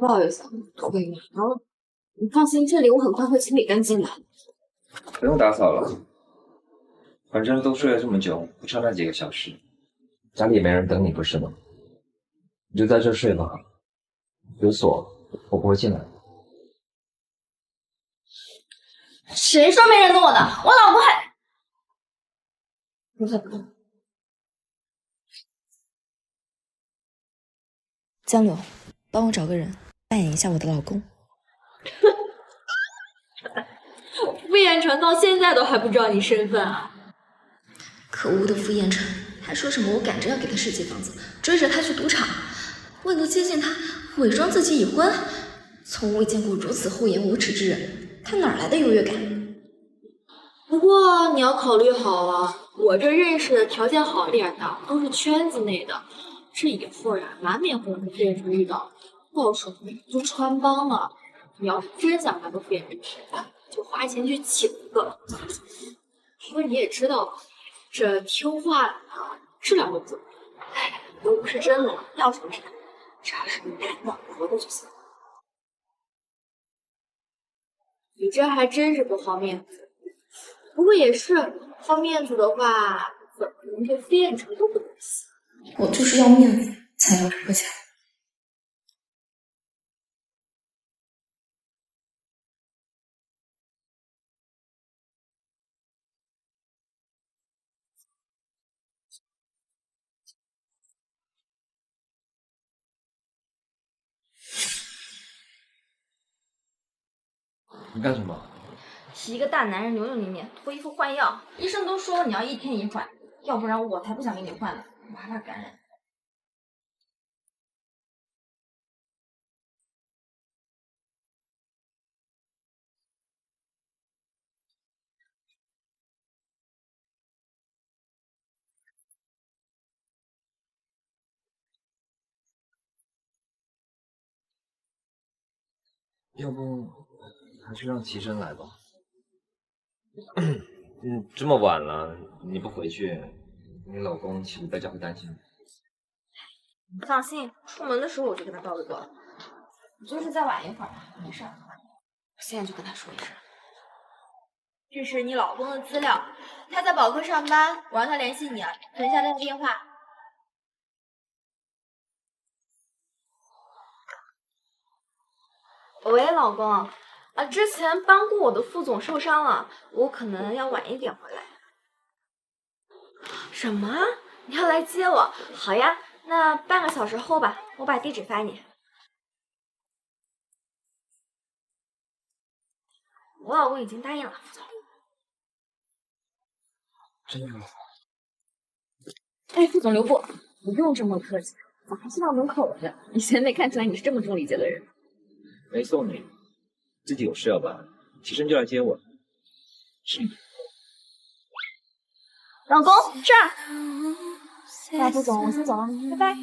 不好意思，腿麻了。你放心，这里我很快会清理干净的。不用打扫了，反正都睡了这么久，不差那几个小时。家里也没人等你，不是吗？你就在这睡吧，有锁，我不会进来。谁说没人等我的？我老婆还……不在不。江柳，帮我找个人扮演一下我的老公。傅彦成到现在都还不知道你身份啊！可恶的傅彦成，还说什么我赶着要给他设计房子，追着他去赌场，为了接近他，伪装自己已婚。从未见过如此厚颜无耻之人，他哪来的优越感？不过你要考虑好了，我这认识的条件好点的都是圈子内的，这以后呀，难免会和傅彦成遇到，到时候就穿帮了。你要是真想跟傅彦成吃饭，就花钱去请一个。不过你也知道，这听话的是2个字，哎，又不是真的，要什么啥，只要是男的活的就行。你这还真是不好面子。不过也是，好面子的话，怎么能对傅彦成都不能行？我就是要面子才要这个钱。你干什么？一个大男人扭扭捏捏，脱衣服换药，医生都说你要1天1换，要不然我才不想给你换呢，我害怕感染。要不还是让齐生来吧。这么晚了，你不回去，你老公岂不在家会担心？你放心，出门的时候我就跟他报备过了，你就是再晚一会儿，没事儿。我现在就跟他说一声。这是你老公的资料，他在保科上班，我让他联系你，等一下他的电话。喂，老公，之前帮过我的副总受伤了，我可能要晚一点回来。什么？你要来接我？好呀，那半个小时后吧，我把地址发你。我老公已经答应了，副总。真的吗？哎，副总留步，不用这么客气，我还是到门口的。以前没看出来你是这么重礼节的人。没送你，自己有事要办，齐生就来接我。是。老公，这儿。那副总，我先走了，拜拜。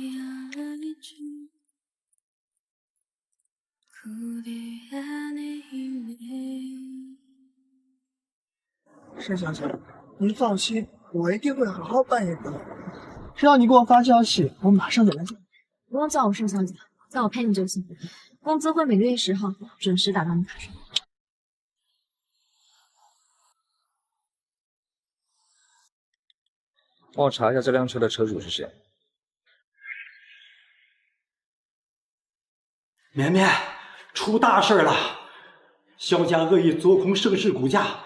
盛小姐，您放心，我一定会好好办业务的。只要你给我发消息，我马上就来接你。不用叫我盛小姐，叫我陪你就行。工资会每个月10号准时打到你卡上。帮我查一下这辆车的车主是谁。绵绵，出大事了！萧家恶意做空盛世股价，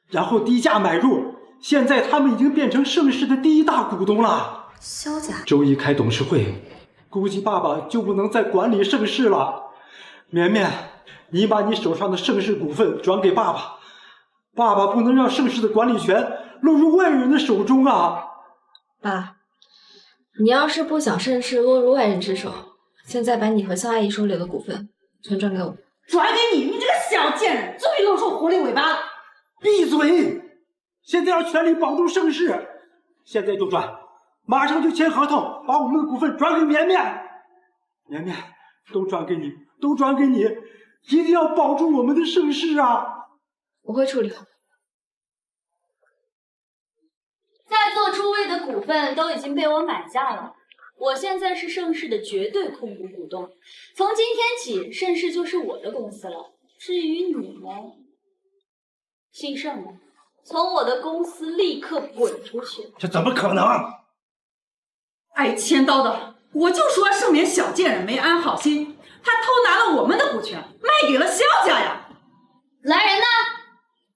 然后低价买入，现在他们已经变成盛世的第1大股东了。萧家周一开董事会，估计爸爸就不能再管理盛世了。绵绵，你把你手上的盛世股份转给爸爸，爸爸不能让盛世的管理权落入外人的手中啊！爸，你要是不想盛世落入外人之手，现在把你和萧阿姨手里的股份全转给我。转给你，你这个小贱人，终于露出狐狸尾巴了！闭嘴！现在要全力保住盛世，现在就转，马上就签合同，把我们的股份转给绵绵。绵绵，都转给你，都转给你，一定要保住我们的盛世啊！我会处理好。在座诸位的股份都已经被我买下了，我现在是盛世的绝对控股股东，从今天起，盛世就是我的公司了。至于你们，姓盛的，从我的公司立刻滚出去！这怎么可能？爱签刀的，我就说盛年小贱人没安好心，他偷拿了我们的股权，卖给了萧家呀！来人呐，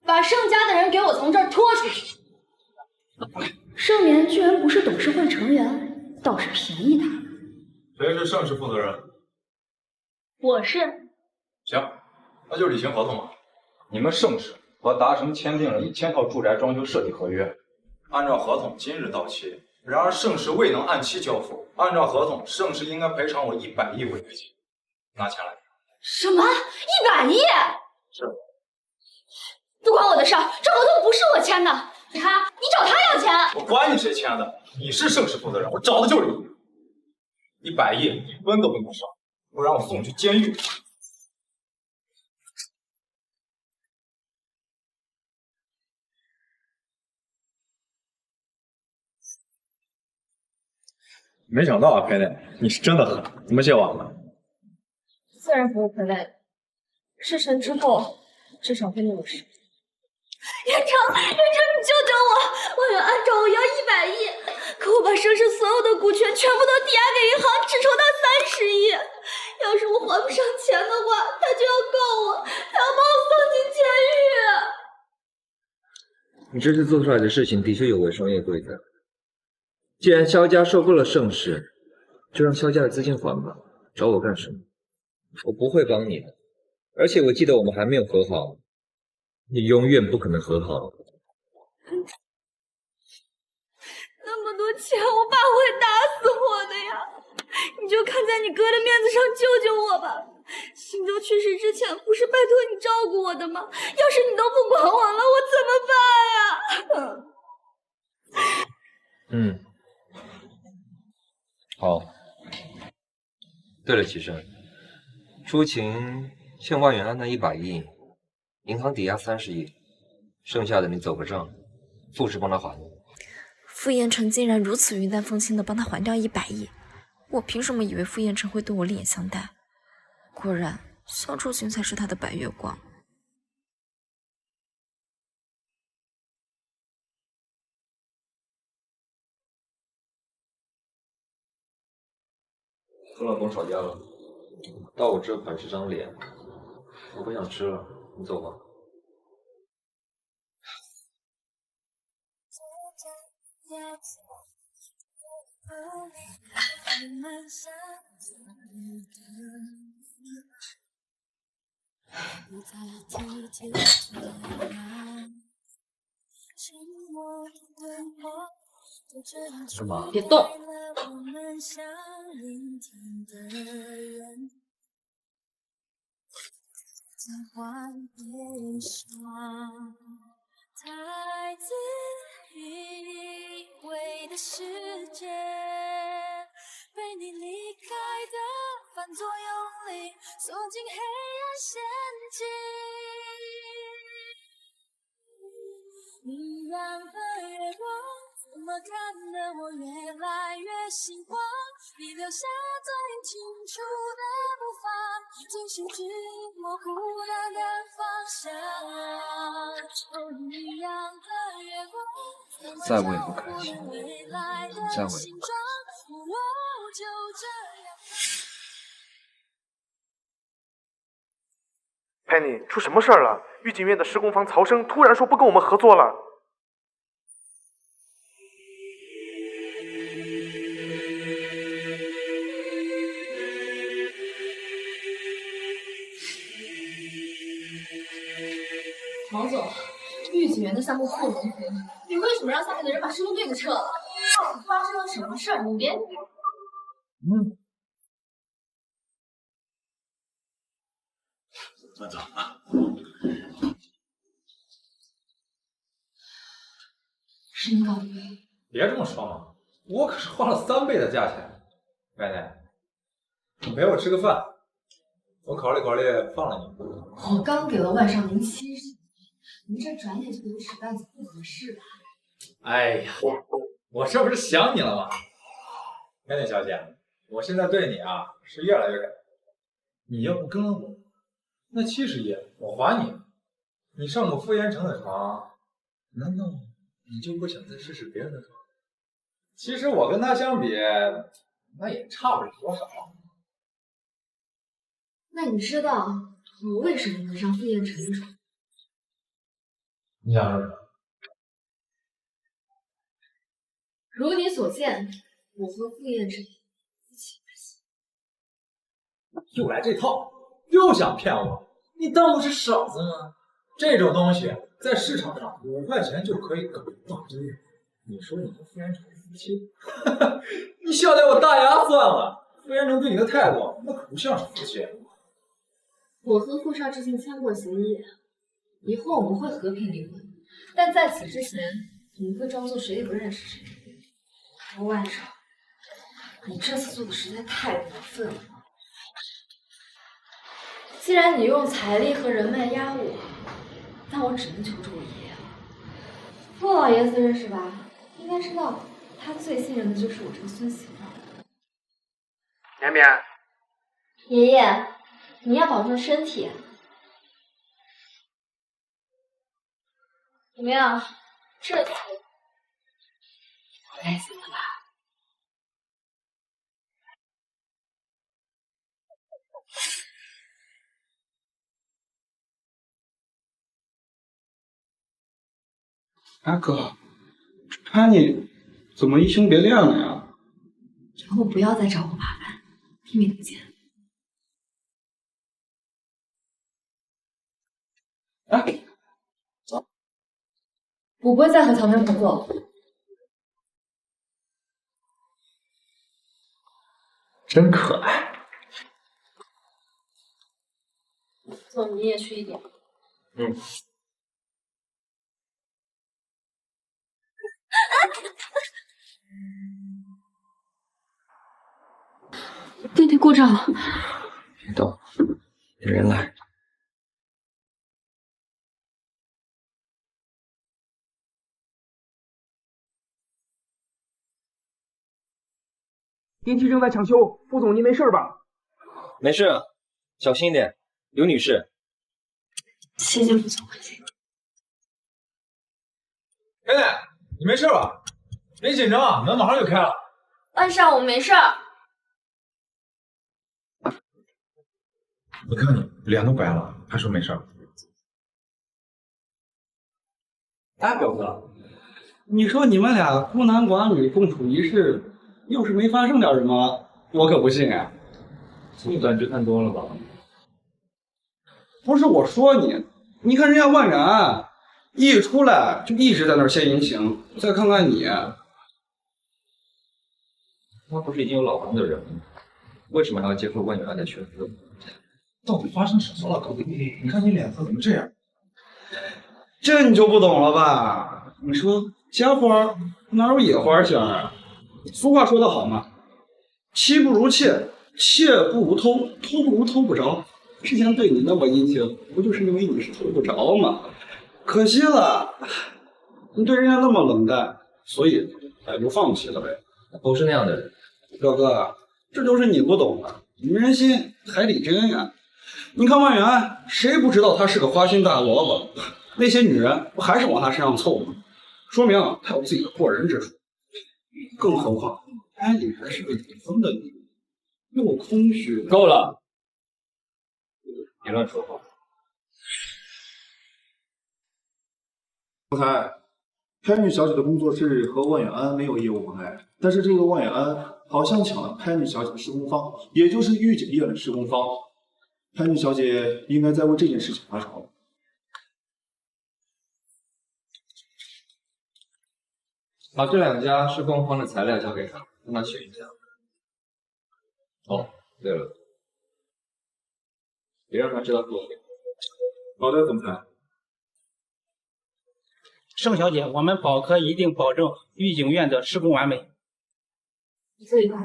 把盛家的人给我从这儿拖出去！盛年居然不是董事会成员，倒是便宜他。谁是盛世负责人？我是。行，那就履行合同吧。你们盛世和达成签订了1000套住宅装修设计合约，按照合同今日到期。然而盛世未能按期交付，按照合同，盛世应该赔偿我100亿违约金。拿钱来。什么？100亿？是。不关我的事儿，这合同不是我签的。你找他要钱。我管你谁签的，你是盛世负责人，我找的就是你。100亿1分都不能少，不然我送你去监狱。没想到啊，佩内，你是真的狠，怎么借网了？自然不会亏待的。事成之后，至少会那么事。元成，你救救我！我要按照我要100亿，可我把盛世所有的股权全部都抵押给银行，只筹到30亿。要是我还不上钱的话，他就要告我，他要把我送进监狱。你这次做出来的事情的确有违商业规则。既然萧家收购了盛世，就让萧家的资金还吧。找我干什么？我不会帮你的。而且我记得我们还没有和好，你永远不可能和好。那么多钱，我爸会打死我的呀！你就看在你哥的面子上救救我吧。新州去世之前，不是拜托你照顾我的吗？要是你都不管我了，我怎么办呀？好。对了，齐生，出勤欠万元安那100亿，银行抵押30亿，剩下的你走个账，傅氏帮他还。傅彦成竟然如此云淡风轻的帮他还掉100亿，我凭什么以为傅彦成会对我另眼相待？果然，肖初群才是他的白月光。和老公吵架了，到我这摆是张脸，我不想吃了，你走吧。干嘛？别动！太自以为的世界，被你离开的反作用力，锁进黑暗陷阱。你让和月光怎么看得我越来越心慌？你留下最清楚的步伐，继续去模糊了的方向。哦，你让和月光再我也不开心，再我也不开心。就这样。Penny， 出什么事儿了？御景院的施工方曹生突然说不跟我们合作了。曹总，御景园的项目不融资，你为什么让下面的人把施工队给撤了？到底发生了什么事儿？你别……慢走啊！是你搞的。别这么说嘛，我可是花了3倍的价钱。奶奶，你陪我吃个饭，我考虑考虑放了你。我刚给了万少您70，您这转眼就给我使绊子，不合适吧？哎呀，我这不是想你了吗？奶奶小姐，我现在对你啊是越来越感动。你要不跟了我，那70亿我还你。你上过傅延成的床，难道你就不想再试试别人的床？其实我跟他相比，那也差不了多少。那你知道我为什么能上傅彦成的床？你想说什么？如你所见，我和傅彦成一起而行。又来这套，又想骗我？你当我是傻子吗？这种东西在市场上5块钱就可以搞一大堆。你说你和傅延成是夫妻？你笑掉我大牙算了。傅延成对你的态度，那可不像是夫妻。我和傅少之前签过协议，以后我们会和平离婚，但在此之前，我们会装作谁也不认识谁。万少，你这次做的实在太过分了。既然你用财力和人脉压我，那我只能求助我爷爷了。傅老爷子认识吧？应该知道，他最信任的就是我这个孙媳妇。绵绵，爷爷，你要保重身体。怎么样？这次我开心了吧？阿哥，看你怎么移情别恋了呀？以后不要再找我麻烦，听没听见？哎，走。我不会再和乔妹合作。真可爱。走，你也去一点。嗯。电梯故障了。别动，有人来。电梯正在抢修，副总您没事吧？没事，小心一点，刘女士。谢谢副总。甜甜，你没事吧？别紧张啊，门马上就开了。万少，我没事儿。我看你脸都白了，还说没事儿。哎，表哥，你说你们俩孤男寡女共处一室，要是没发生点什么，我可不信啊！你短剧看多了吧？不是我说你，你看人家万然一出来就一直在那儿献殷勤，再看看你，他不是已经有老公的人了吗？为什么还要接受万远安的圈子？到底发生什么了，高弟？你看你脸色怎么这样？这你就不懂了吧？你说家花哪有野花香啊？俗话说得好嘛，妻不如妾，妾不如偷，偷不如偷不着。之前对你那么殷勤，不就是因为你是偷不着吗？可惜了，你对人家那么冷淡，所以咱就放弃了呗。不是那样的人，表哥，这就是你不懂的，女人心海底针呀。你看万源，谁不知道他是个花心大萝卜？那些女人不还是往他身上凑吗？说明他有自己的过人之处。更何况，安里还是个已婚的女人，又空虚。够了，别乱说话。总裁，潘女小姐的工作室和万远安没有业务往来，但是这个万远安好像抢了潘女小姐的施工方，也就是御景业的施工方。潘女小姐应该在为这件事情发愁。把这2家施工方的材料交给他，让他选一下。哦，对了，别让他知道是我给。好的，总裁。盛小姐，我们保科一定保证御景院的施工完美。这一块，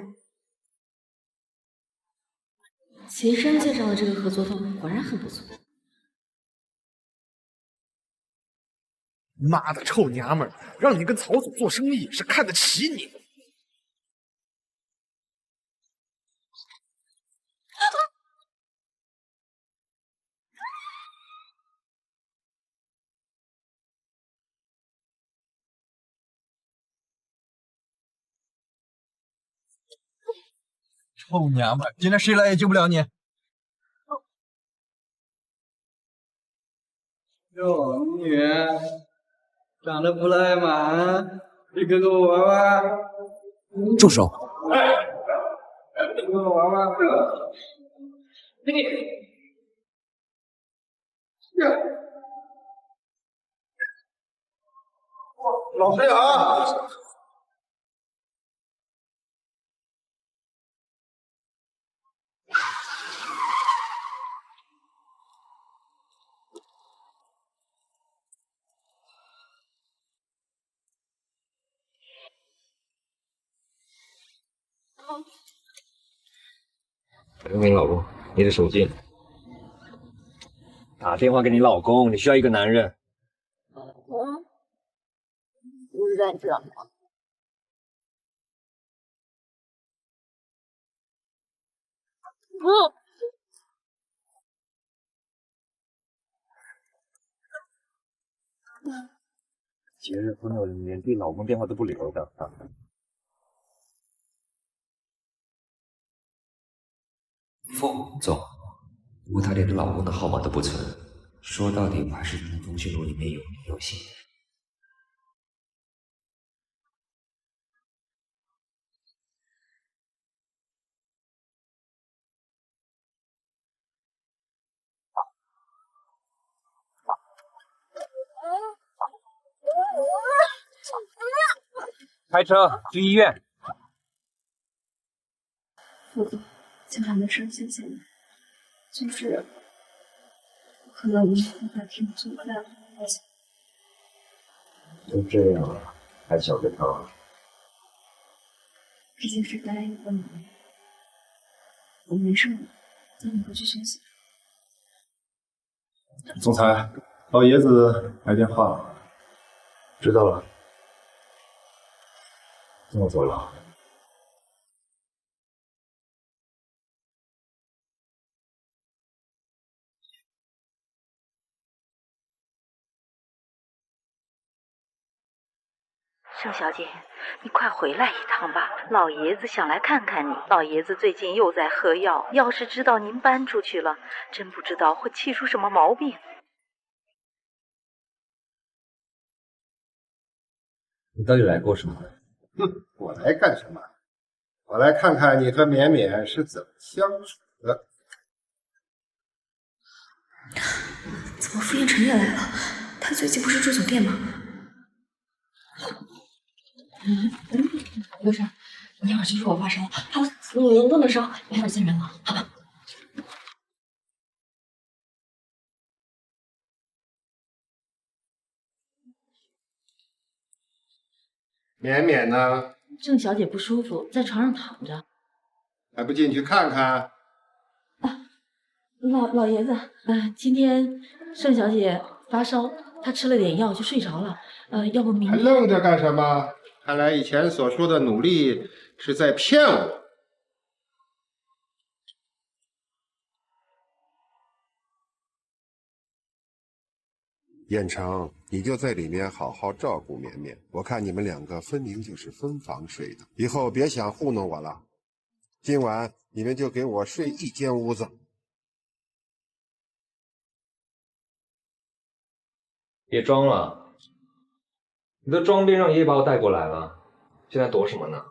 齐生介绍的这个合作方果然很不错。妈的臭娘们儿，让你跟曹总做生意是看得起你。臭娘们儿，今天谁来也救不了你。哟，女人长得不赖嘛，你跟我玩玩。住手！跟我玩玩。老实点啊！打电话给你老公，你的手机。打电话给你老公，你需要一个男人。不是在这吗？不。结了婚了，连对老公电话都不留的。副总，不过她连老公的号码都不存，说到底我还是觉得通讯录里面有名有姓。开车去医院。副总，今晚的事谢谢你，就是可能无法听出来了，抱歉。都这样了，还想着他？毕竟是答应过你的，我没事了，等你回去休息。总裁，老爷子来电话了。知道了。跟我走了。盛小姐，你快回来一趟吧，老爷子想来看看你。老爷子最近又在喝药，要是知道您搬出去了，真不知道会气出什么毛病。你到底来过什么？哼，我来干什么？我来看看你和绵绵是怎么相处的。怎么傅彦辰也来了？他最近不是住酒店吗？刘婶，你一会儿就说我发烧了，好了，你不能烧，一会儿见人了，好吧？绵绵呢？郑小姐不舒服，在床上躺着。还不进去看看？老爷子，今天盛小姐发烧，她吃了点药就睡着了。要不明还天愣着干什么？看来以前所说的努力是在骗我。燕城，你就在里面好好照顾绵绵。我看你们两个分明就是分房睡的，以后别想糊弄我了。今晚你们就给我睡一间屋子。别装了，你都装病让爷爷把我带过来了，现在躲什么呢？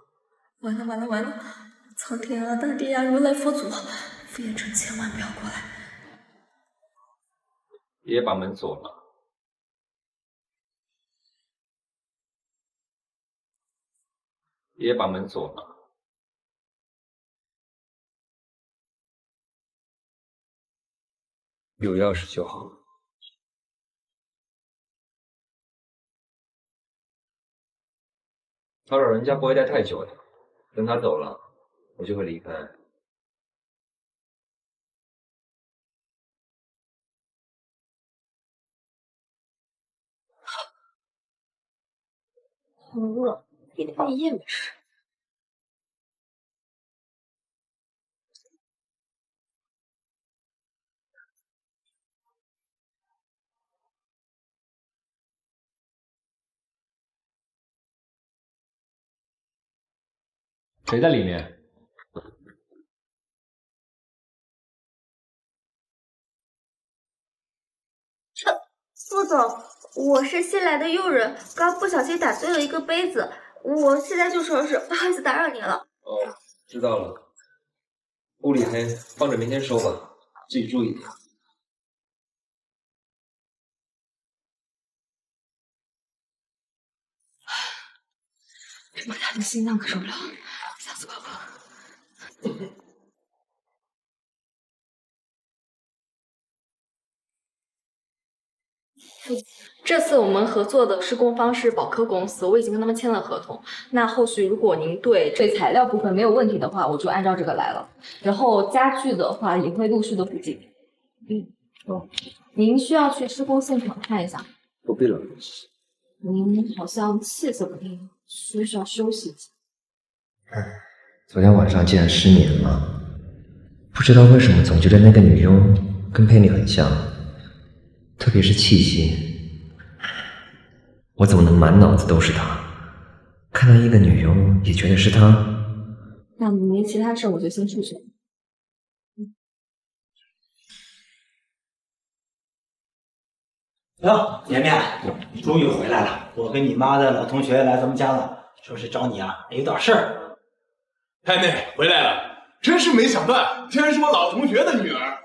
完了完了完了！苍天啊，大地啊，如来佛祖，傅彦辰千万不要过来！爷爷把门锁了。爷爷把门锁了。有钥匙就好。他老人家不会待太久的，等他走了，我就会离开。好饿，一点半夜没吃。谁在里面？副总，我是新来的佣人，刚不小心打碎了一个杯子，我现在就收拾，不好意思打扰您了。哦，知道了。屋里黑，放着明天收吧，自己注意点。这么大的心脏可受不了，吓死宝宝。这次我们合作的施工方是宝科公司，我已经跟他们签了合同。那后续如果您对材料部分没有问题的话，我就按照这个来了。然后家具的话也会陆续的补进。您需要去施工现场看一下。不必了。您好像气色不太好，需要休息一下。昨天晚上竟然失眠了，不知道为什么总觉得那个女佣跟佩妮很像，特别是气息。我怎么能满脑子都是她？看到一个女佣也觉得是她？那没其他事，我就先出去。哟，绵绵，你终于回来了！我跟你妈的老同学来咱们家了，说是找你啊，有点事儿。太妹回来了，真是没想到，竟然是我老同学的女儿。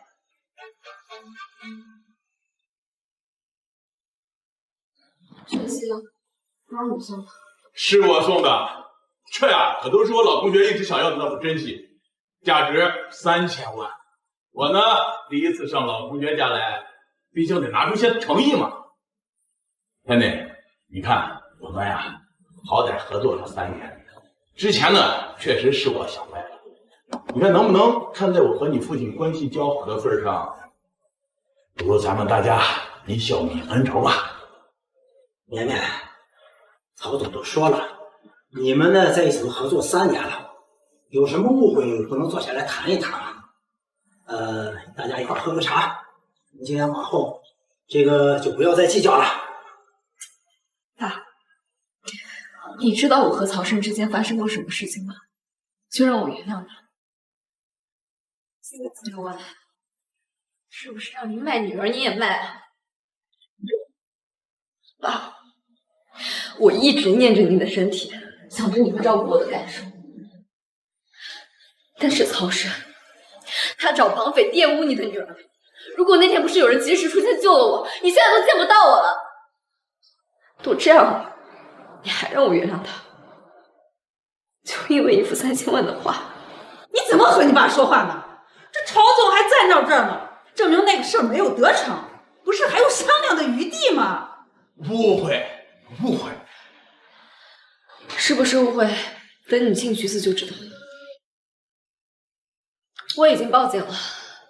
这些妈你送的，是我送的，这呀可都是我老同学一直想要的那副真迹，价值3000万。我呢，第一次上老同学家来，毕竟得拿出些诚意嘛。太妹，你看我们呀，好歹合作了3年，之前呢确实是我想歪了。你看能不能看在我和你父亲关系交好的份上，不如咱们大家一笑泯恩仇吧。绵绵，曹总都说了，你们呢在一起合作3年了，有什么误会不能坐下来谈一谈吗？大家一块喝个茶，从今天往后，这个就不要再计较了。你知道我和曹胜之间发生过什么事情吗？就让我原谅他。刘万，是不是让你卖女儿你也卖啊？爸，我一直念着你的身体，想着你会照顾我的感受。但是曹胜，他找绑匪玷污你的女儿。如果那天不是有人及时出现救了我，你现在都见不到我了。都这样了，你还让我原谅他？就因为一副3000万的话？你怎么和你爸说话呢？这曹总还站到这儿呢，证明那个事儿没有得逞，不是还有商量的余地吗？误会，误会，是不是误会？等你进局子就知道了。我已经报警了，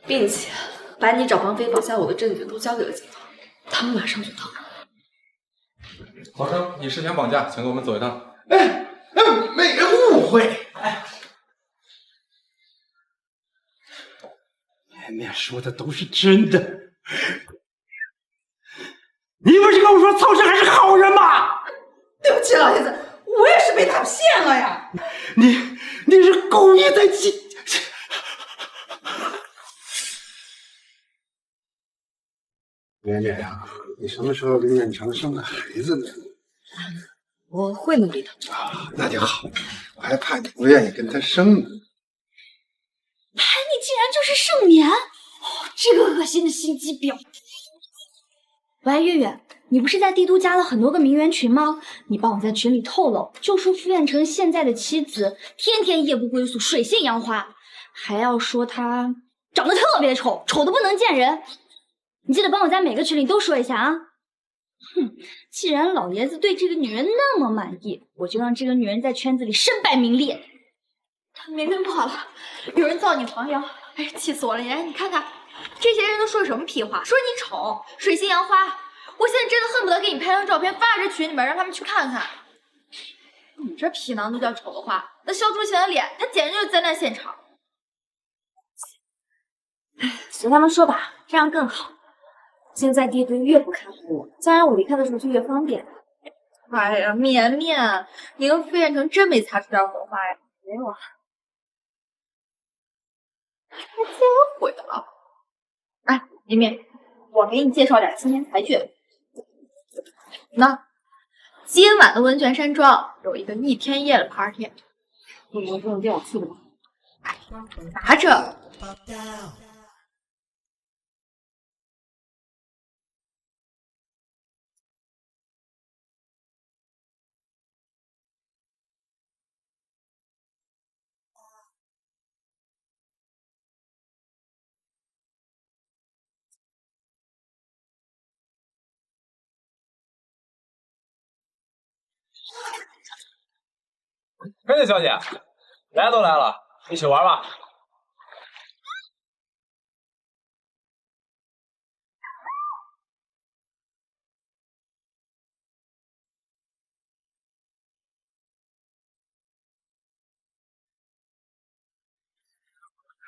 并且把你找绑匪绑架我的证据都交给了警方，他们马上就到。华生，你涉嫌绑架，请跟我们走一趟。没误会。绵绵说的都是真的。你不是跟我说曹胜还是好人吗？对不起，老爷子，我也是被他骗了呀。你是故意在欺。绵绵呀，你什么时候跟燕城生个孩子呢？我会努力的。那就好，我还怕你不愿意跟他生呢。潘妮竟然就是盛眠，这个恶心的心机婊！喂，月月，你不是在帝都加了很多个名媛群吗？你帮我在群里透露，就说傅彦成现在的妻子天天夜不归宿，水性杨花，还要说她长得特别丑，丑的不能见人。你记得帮我在每个群里都说一下啊！哼，既然老爷子对这个女人那么满意，我就让这个女人在圈子里身败名裂。明明不好了，有人造你黄谣，哎，气死我了！你看看，这些人都说什么屁话？说你丑，水性杨花。我现在真的恨不得给你拍张照片发这群里面，让他们去看看。你这皮囊都叫丑的话，那肖竹琴的脸，他简直就是灾难现场。哎，随他们说吧，这样更好。现在帝都越不看护，将来我离开的时候就越方便。哎呀，绵绵，你跟傅彦成真没擦出点火花呀？没有啊。还见鬼了！哎，绵绵，我给你介绍点青年才俊。那今晚的温泉山庄有一个1天1夜的 party， 你能不能跟我去的吗？哎，拿着。美女小姐，来都来了，一起玩吧。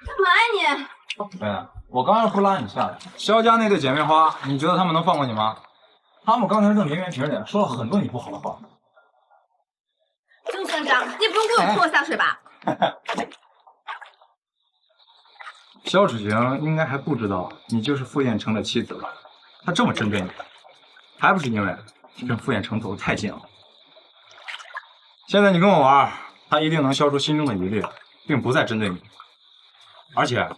干嘛呀你？哎，我刚要说拉你下来，肖家那对姐妹花，你觉得他们能放过你吗？他们刚才正绵绵皮脸说了很多你不好的话。就算这样，你也不用给我拖我下水吧？肖芷晴应该还不知道你就是傅彦成的妻子吧？他这么针对你，还不是因为你跟傅彦成走得太近了。现在你跟我玩，他一定能消除心中的疑虑，并不再针对你。而且，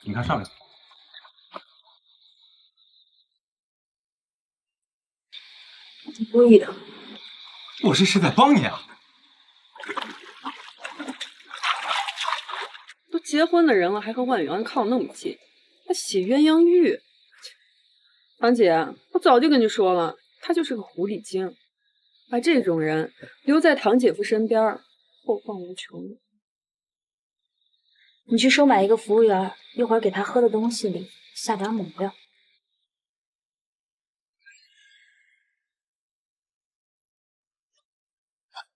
你看上面，你故意的。我这是在帮你啊。都结婚的人了，还和万远安靠那么近，还写鸳鸯浴。堂姐，我早就跟你说了，他就是个狐狸精，把这种人留在堂姐夫身边，后患无穷。你去收买一个服务员，一会儿给他喝的东西里下点猛料。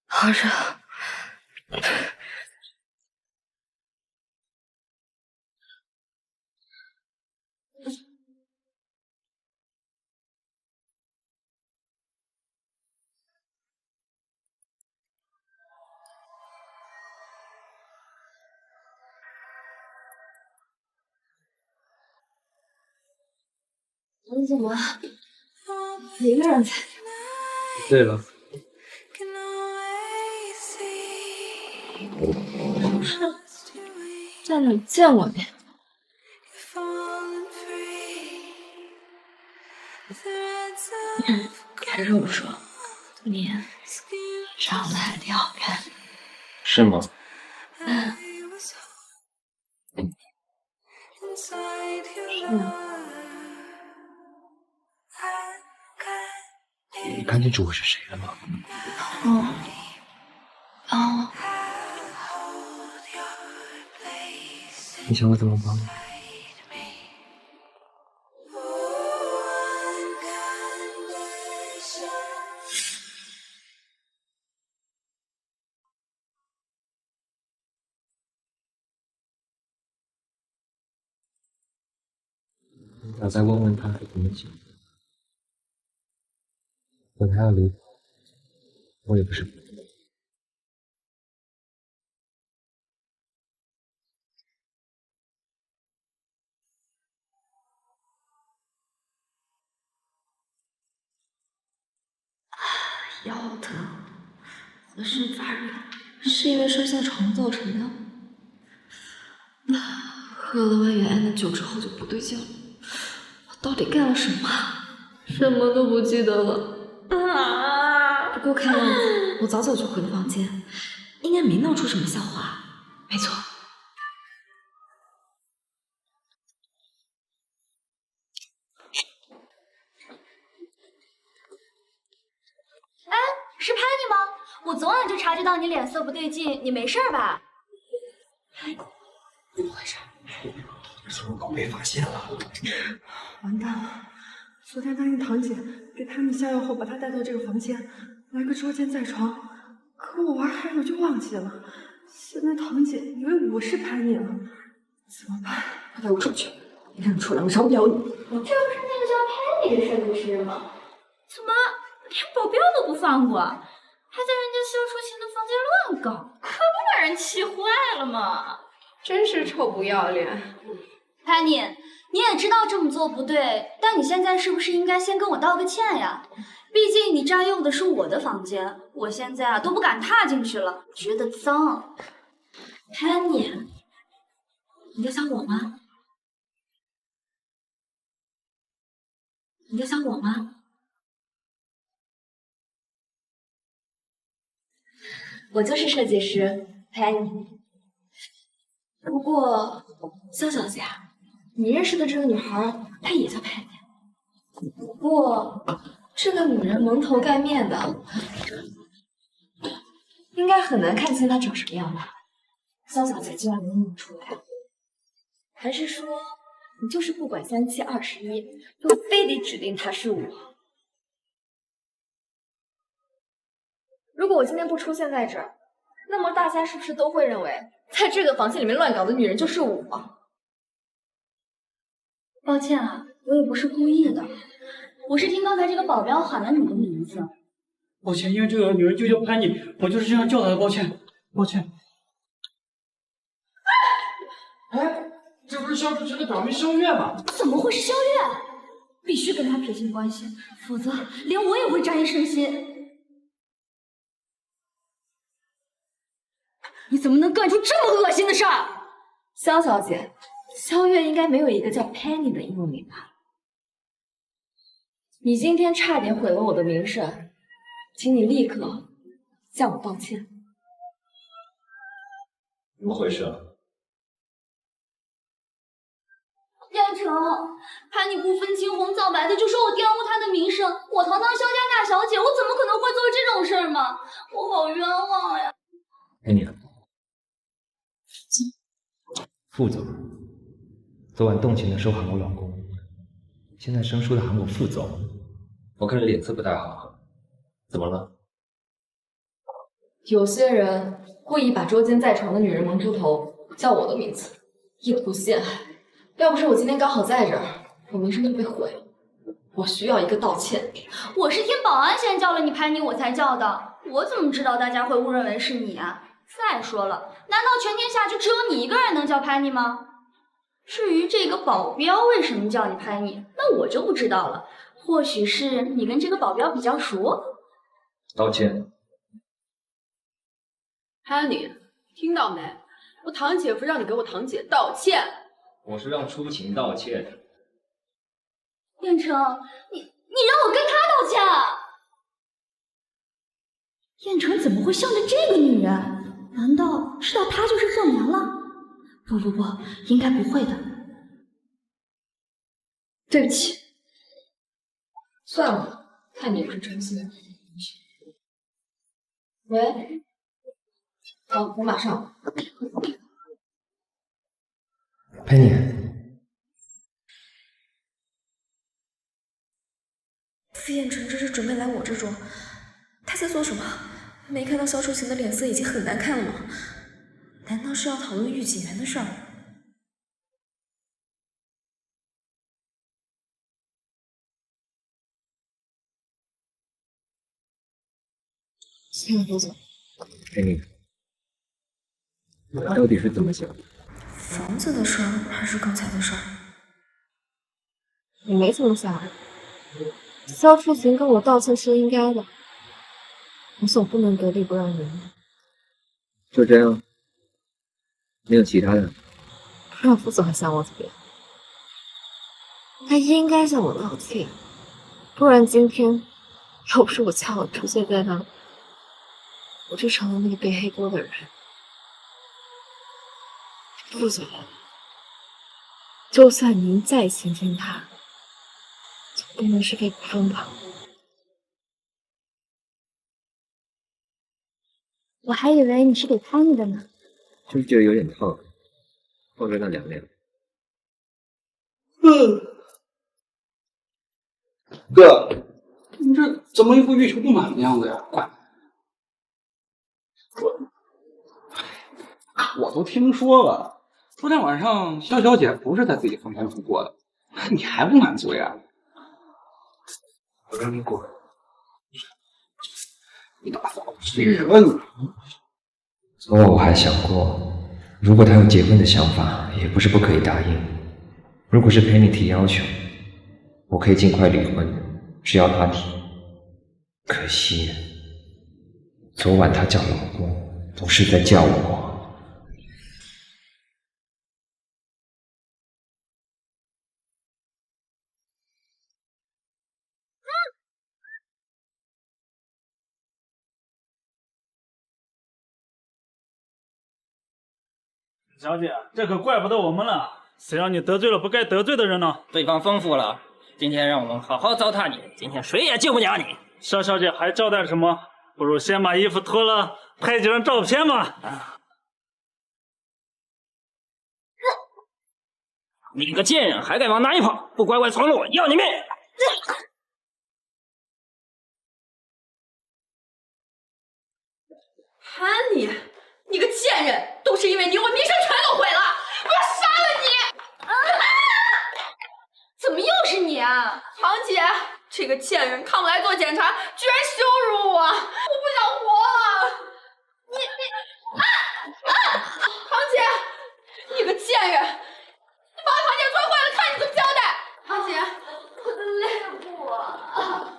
好热。你怎么一个人在？对了，不是在哪见过你？还是我说，你长得还挺好看的。是吗？你看清楚我是谁了吗？你想我怎么帮你？你咋再问问他还怎么讲？我还要离婚，我也不是不知道。腰疼，浑身发热，是因为摔下床造成的。喝了万源安的酒之后就不对劲了，我到底干了什么？什么都不记得了。不过看样子我早早就回了房间，应该没闹出什么笑话。没错。哎，是潘妮吗？我昨晚就察觉到你脸色不对劲，你没事吧？怎么回事？苏荣狗被发现了，完蛋了！昨天答应堂姐给潘妮下药后，把她带到这个房间，来个捉奸在床。可我玩嗨了就忘记了，现在堂姐以为我是潘妮了，怎么办？快带我出去！你让你出来，我饶不了你！这不是那个叫潘妮的设计师吗？怎么连保镖都不放过，还在人家秀出勤的房间乱搞，可不把人气坏了吗？真是臭不要脸！潘妮，你也知道这么做不对，但你现在是不是应该先跟我道个歉呀？毕竟你占用的是我的房间，我现在都不敢踏进去了，觉得脏。潘妮，你在想我吗？你在想我吗？我就是设计师潘妮。不过，肖小姐，你认识的这个女孩，她也叫潘妮。不过，这个女人蒙头盖面的，应该很难看清她长什么样吧？肖小姐竟然能认出来，还是说你就是不管3七21，就非得指定她是我？如果我今天不出现在这儿，那么大家是不是都会认为，在这个房间里面乱搞的女人就是我？抱歉啊，我也不是故意的，我是听刚才这个保镖喊了你的名字。抱歉，因为这个女人就叫潘妮，我就是这样叫她的，抱歉，抱歉。哎，这不是肖志群的表妹肖月吗？怎么会是肖月？必须跟她撇清关系，否则连我也会沾一身腥。你怎么能干出这么恶心的事儿？肖小姐，肖月应该没有一个叫 Penny 的英文名吧？你今天差点毁了我的名声，请你立刻向我道歉。怎么回事啊？燕城，潘妮不分青红皂白的就说我玷污她的名声，我堂堂萧家大小姐，我怎么可能会做这种事儿嘛？我好冤枉呀！哎你，副总，昨晚动情的说喊我老公，现在生疏的喊我副总，我看着脸色不太好，怎么了？有些人故意把捉奸在床的女人蒙出头，叫我的名字，意图陷害。要不是我今天刚好在这儿，我名声就被毁了。我需要一个道歉。我是听保安先叫了你潘妮，我才叫的。我怎么知道大家会误认为是你啊？再说了，难道全天下就只有你一个人能叫潘妮吗？至于这个保镖为什么叫你潘妮，那我就不知道了。或许是你跟这个保镖比较熟。道歉。潘妮，听到没？我堂姐夫让你给我堂姐道歉。我是让初晴道歉。燕城，你让我跟他道歉啊？燕城怎么会向着这个女人？难道知道她就是凤娘了？不，应该不会的。对不起，算了，看你也是真心的。喂，好，我马上。佩妮，傅燕城这是准备来我这桌，他在做什么？没看到萧初晴的脸色已经很难看了吗？难道是要讨论御景园的事儿？谢谢副总。佩妮，到底是怎么想的？房子的事儿还是刚才的事儿？你没怎么想。萧初晴跟我道歉是应该的，我总不能得理不让人。就这样，没有其他的。不然副总还想我怎么样？他应该向我道歉，不然今天要不是我恰好出现在那里，我就成了那个背黑锅的人。副总，就算您再亲近他，总不能是被股份吧？我还以为你是给潘妮的呢。就是觉得有点烫，放着那凉凉。哥，你这怎么一副欲求不满的样子呀？快！我都听说了，昨天晚上萧小姐不是在自己房间度过的，你还不满足呀？我让你滚！你大嫂是人。昨晚我还想过，如果他有结婚的想法，也不是不可以答应。如果是陪你提要求，我可以尽快离婚，只要他提。可惜，昨晚他叫老公，不是在叫我。小姐，这可怪不得我们了，谁让你得罪了不该得罪的人呢？对方吩咐了，今天让我们好好糟蹋你，今天谁也救不了你。萧小姐还交代什么？不如先把衣服脱了，拍几张照片吧。你个贱人，还敢往哪里跑？不乖乖从了我，要你命！潘妮，你个贱人，都是因为你，我名声全都毁了！我要杀了你！怎么又是你啊，堂姐？这个贱人看我来做检查，居然羞辱我，我不想活了！堂姐，你个贱人，你把堂姐摔坏了，看你怎么交代！堂姐，我的肋部啊！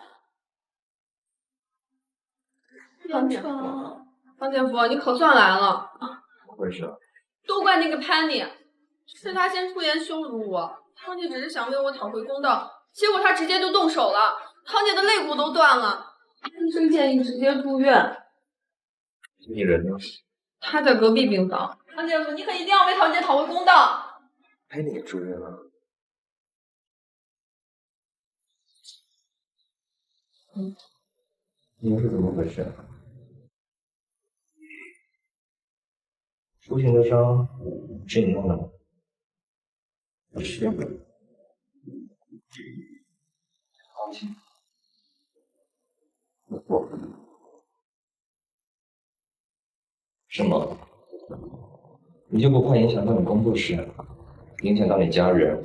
堂姐夫，堂姐夫，你可算来了！怎么回事？都怪那个潘妮，是她先出言羞辱我，堂姐只是想为我讨回公道。结果他直接就动手了，堂姐的肋骨都断了，医生建议直接住院。你人呢？他在隔壁病房。堂姐夫，你可一定要为堂姐讨回公道。陪你住院了。你们是怎么回事？初晴的伤是你弄的吗？是。放心，我错了。什么？你就不怕影响到你工作室，影响到你家人，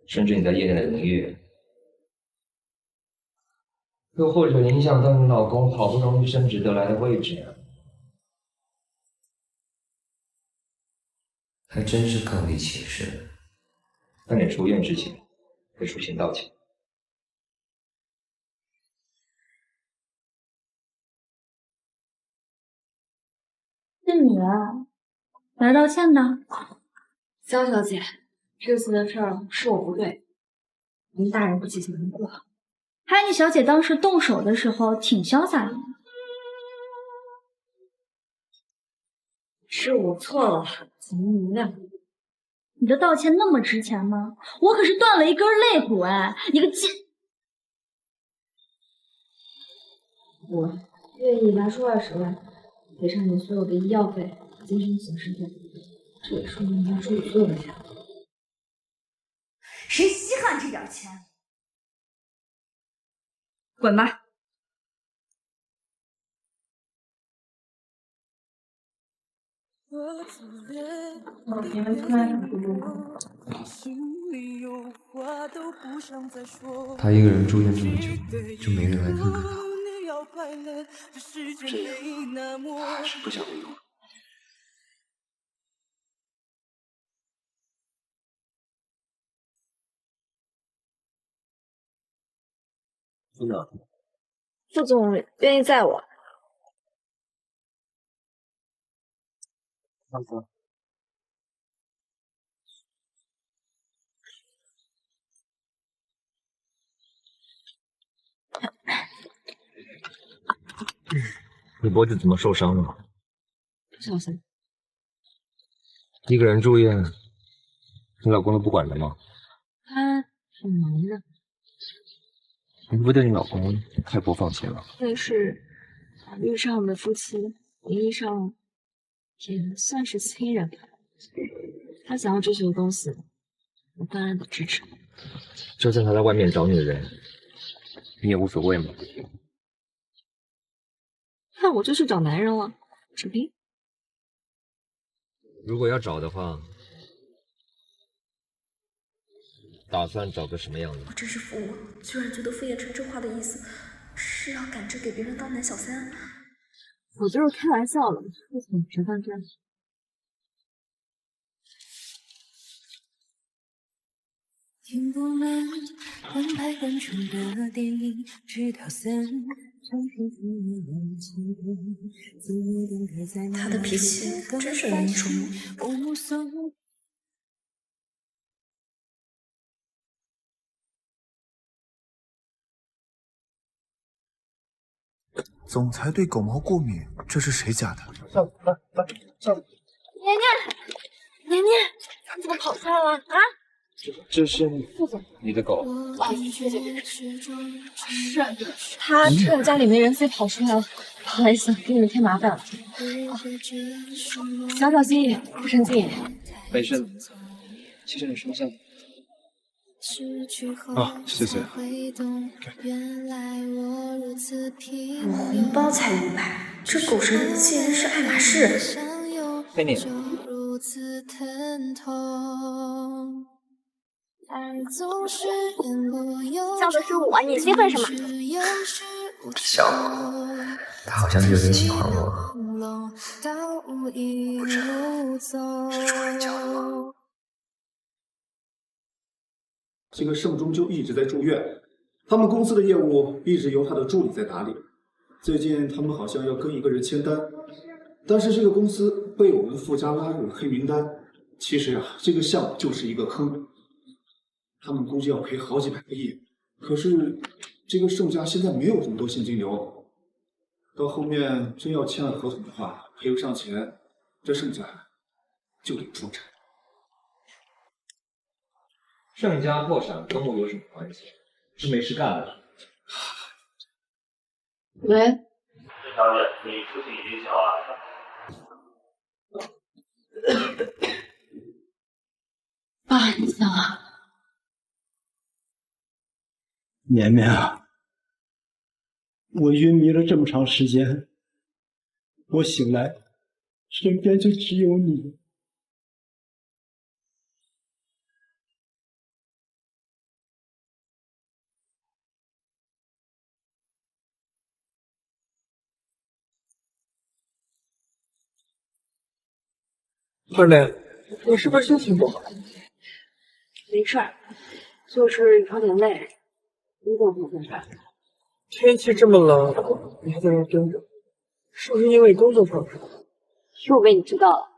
甚至你在业内的名誉？又或者影响到你老公好不容易升职得来的位置？还真是更离其事。在你出院之前，给楚晴道歉。是你啊，来道歉的。肖小姐，这次的事儿是我不对，您大人不计前过。海妮小姐当时动手的时候挺潇洒的。是我错了，请您原谅。你的道歉那么值钱吗？我可是断了一根肋骨哎！你个贱！我愿意拿出20万，赔偿您所有的医药费、精神损失费，这也是我们要处理所有的钱。谁稀罕这点钱？滚吧！你们突然什么？他一个人住院这么久，就没人来看看他。这样，我还是不想离婚。组长，副总愿意载我。放心。你脖子怎么受伤了？不小心。一个人住院，你老公都不管的吗？他很忙的。你会不会对你老公太过放心了？那是法律上的夫妻，名义上也算是亲人吧。他想要追求的东西，我当然得支持。就算他在外面找女人，你也无所谓吗？那我就去找男人了，扯皮。如果要找的话，打算找个什么样的？我真是服我，居然觉得傅叶辰这话的意思是要赶着给别人当男小三。我就是开玩笑的，为什么直当真？听不满官派官场的电影，直到3他的脾气真是容易触摸。总裁对狗毛过敏，这是谁家的？上上。年年，你怎么跑出来了啊？这是副总，你的狗。不好意思，学姐。是，他趁着家里没人，自己跑出来了。不好意思，给你们添麻烦了。小心，不生气。没事的，谢谢你收下。啊，谢谢。红包才500，这狗神竟然是爱马仕。陪你。叫的是我，你兴奋什么？小我，他好像有点喜欢我。不知道是主人教的吗？这个盛中就一直在住院，他们公司的业务一直由他的助理在打理。最近他们好像要跟一个人签单，但是这个公司被我们傅家拉入了黑名单。其实啊，这个项目就是一个坑，他们估计要赔好几百个亿。可是这个盛家现在没有这么多现金流，到后面真要签了合同的话，赔不上钱，这盛家就得破产。盛家破产跟我有什么关系？是没事干了。喂，小姐，你出去已经小了。爸，你醒了。绵绵啊，我晕迷了这么长时间，我醒来，身边就只有你。二奶，你是不是心情不好？没事儿，就是有点累，一会儿回家。天气这么冷，你还在这蹲着，是不是因为工作上事？又被你知道了。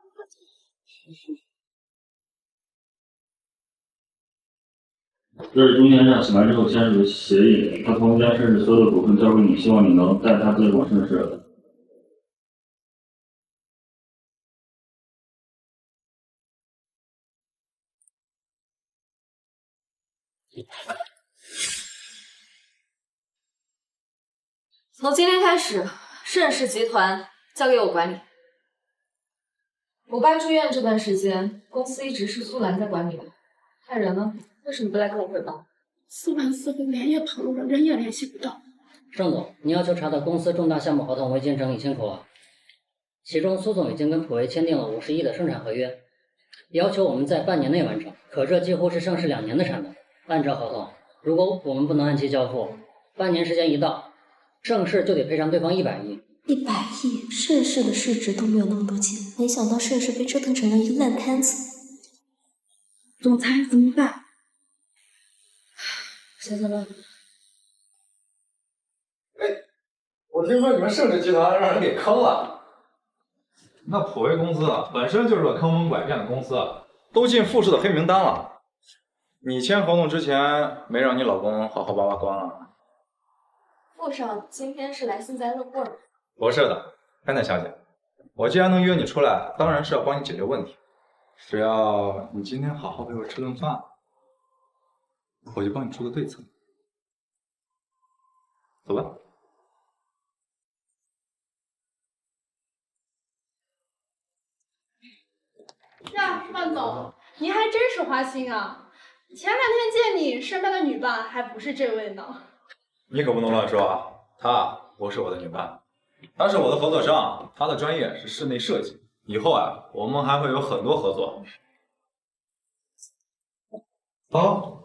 这是中间上醒来之后签署的协议，他同意将盛世所有的股份交给你，希望你能带他推广盛世。从今天开始，盛世集团交给我管理。我爸住院这段时间，公司一直是苏兰在管理的。爱人呢？为什么不来跟我汇报？苏兰似乎连夜跑路了，人也联系不到。盛总，你要求查的公司重大项目合同我已经整理清楚了，其中苏总已经跟普威签订了50亿的生产合约，要求我们在半年内完成。可这几乎是盛世2年的产能。按照合同，如果我们不能按期交付，半年时间一到，盛世就得赔偿对方100亿。100亿，盛世的市值都没有那么多钱，没想到盛世被折腾成了一个烂摊子。总裁怎么办？想想办法。我听说你们盛世集团让人给坑了。那普威公司本身就是个坑蒙拐骗的公司，都进富士的黑名单了。你签合同之前没让你老公好好扒扒光啊？傅少今天是来幸灾乐祸的。不是的，安奈小姐，我既然能约你出来，当然是要帮你解决问题。只要你今天好好陪我吃顿饭，我就帮你出个对策。走吧。呀，范总，您还真是花心啊！前2天见你身边的女伴还不是这位呢。你可不能乱说啊！她不是我的女伴，她是我的合作商，她的专业是室内设计。以后啊，我们还会有很多合作。走。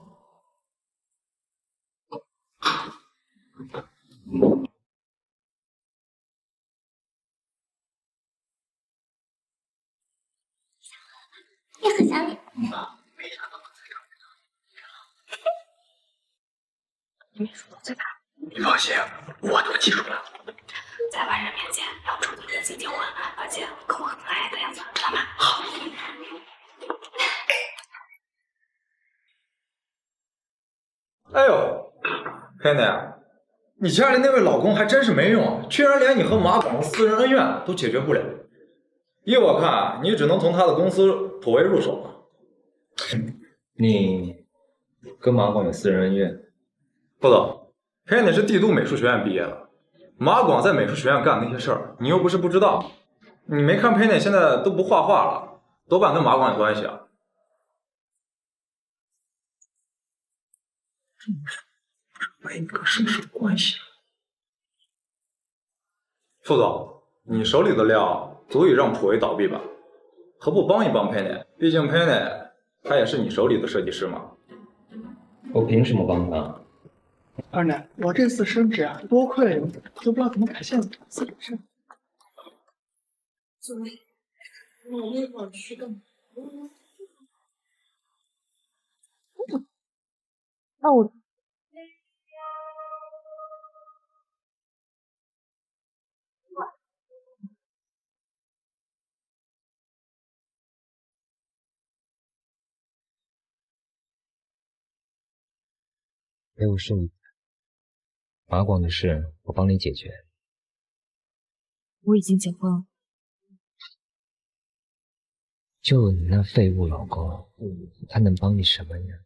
也很想你。你别说最怕。你放心，我都记住了。在外人面前要注定真心结婚，而且跟我很爱的样子，知道吗？好。哎呦，佩内，你家里那位老公还真是没用，居然连你和马广的私人恩怨都解决不了。依我看，你只能从他的公司普威入手了。你跟马广有私人恩怨？不懂，佩内是帝都美术学院毕业的，马广在美术学院干的那些事儿，你又不是不知道。你没看佩内现在都不画画了，多半跟马广有关系啊。这么说，不是为你跟盛世的关系？副总，你手里的料足以让普威倒闭吧？何不帮一帮佩内？毕竟佩内他也是你手里的设计师嘛。我凭什么帮他？二奶，我这次升职啊，多亏了你，都不知道怎么感谢你。自己事。怎么？我那会儿去干嘛？那我。陪我睡一会。马广的事我帮你解决。我已经结婚了。就你那废物老公，他能帮你什么呀？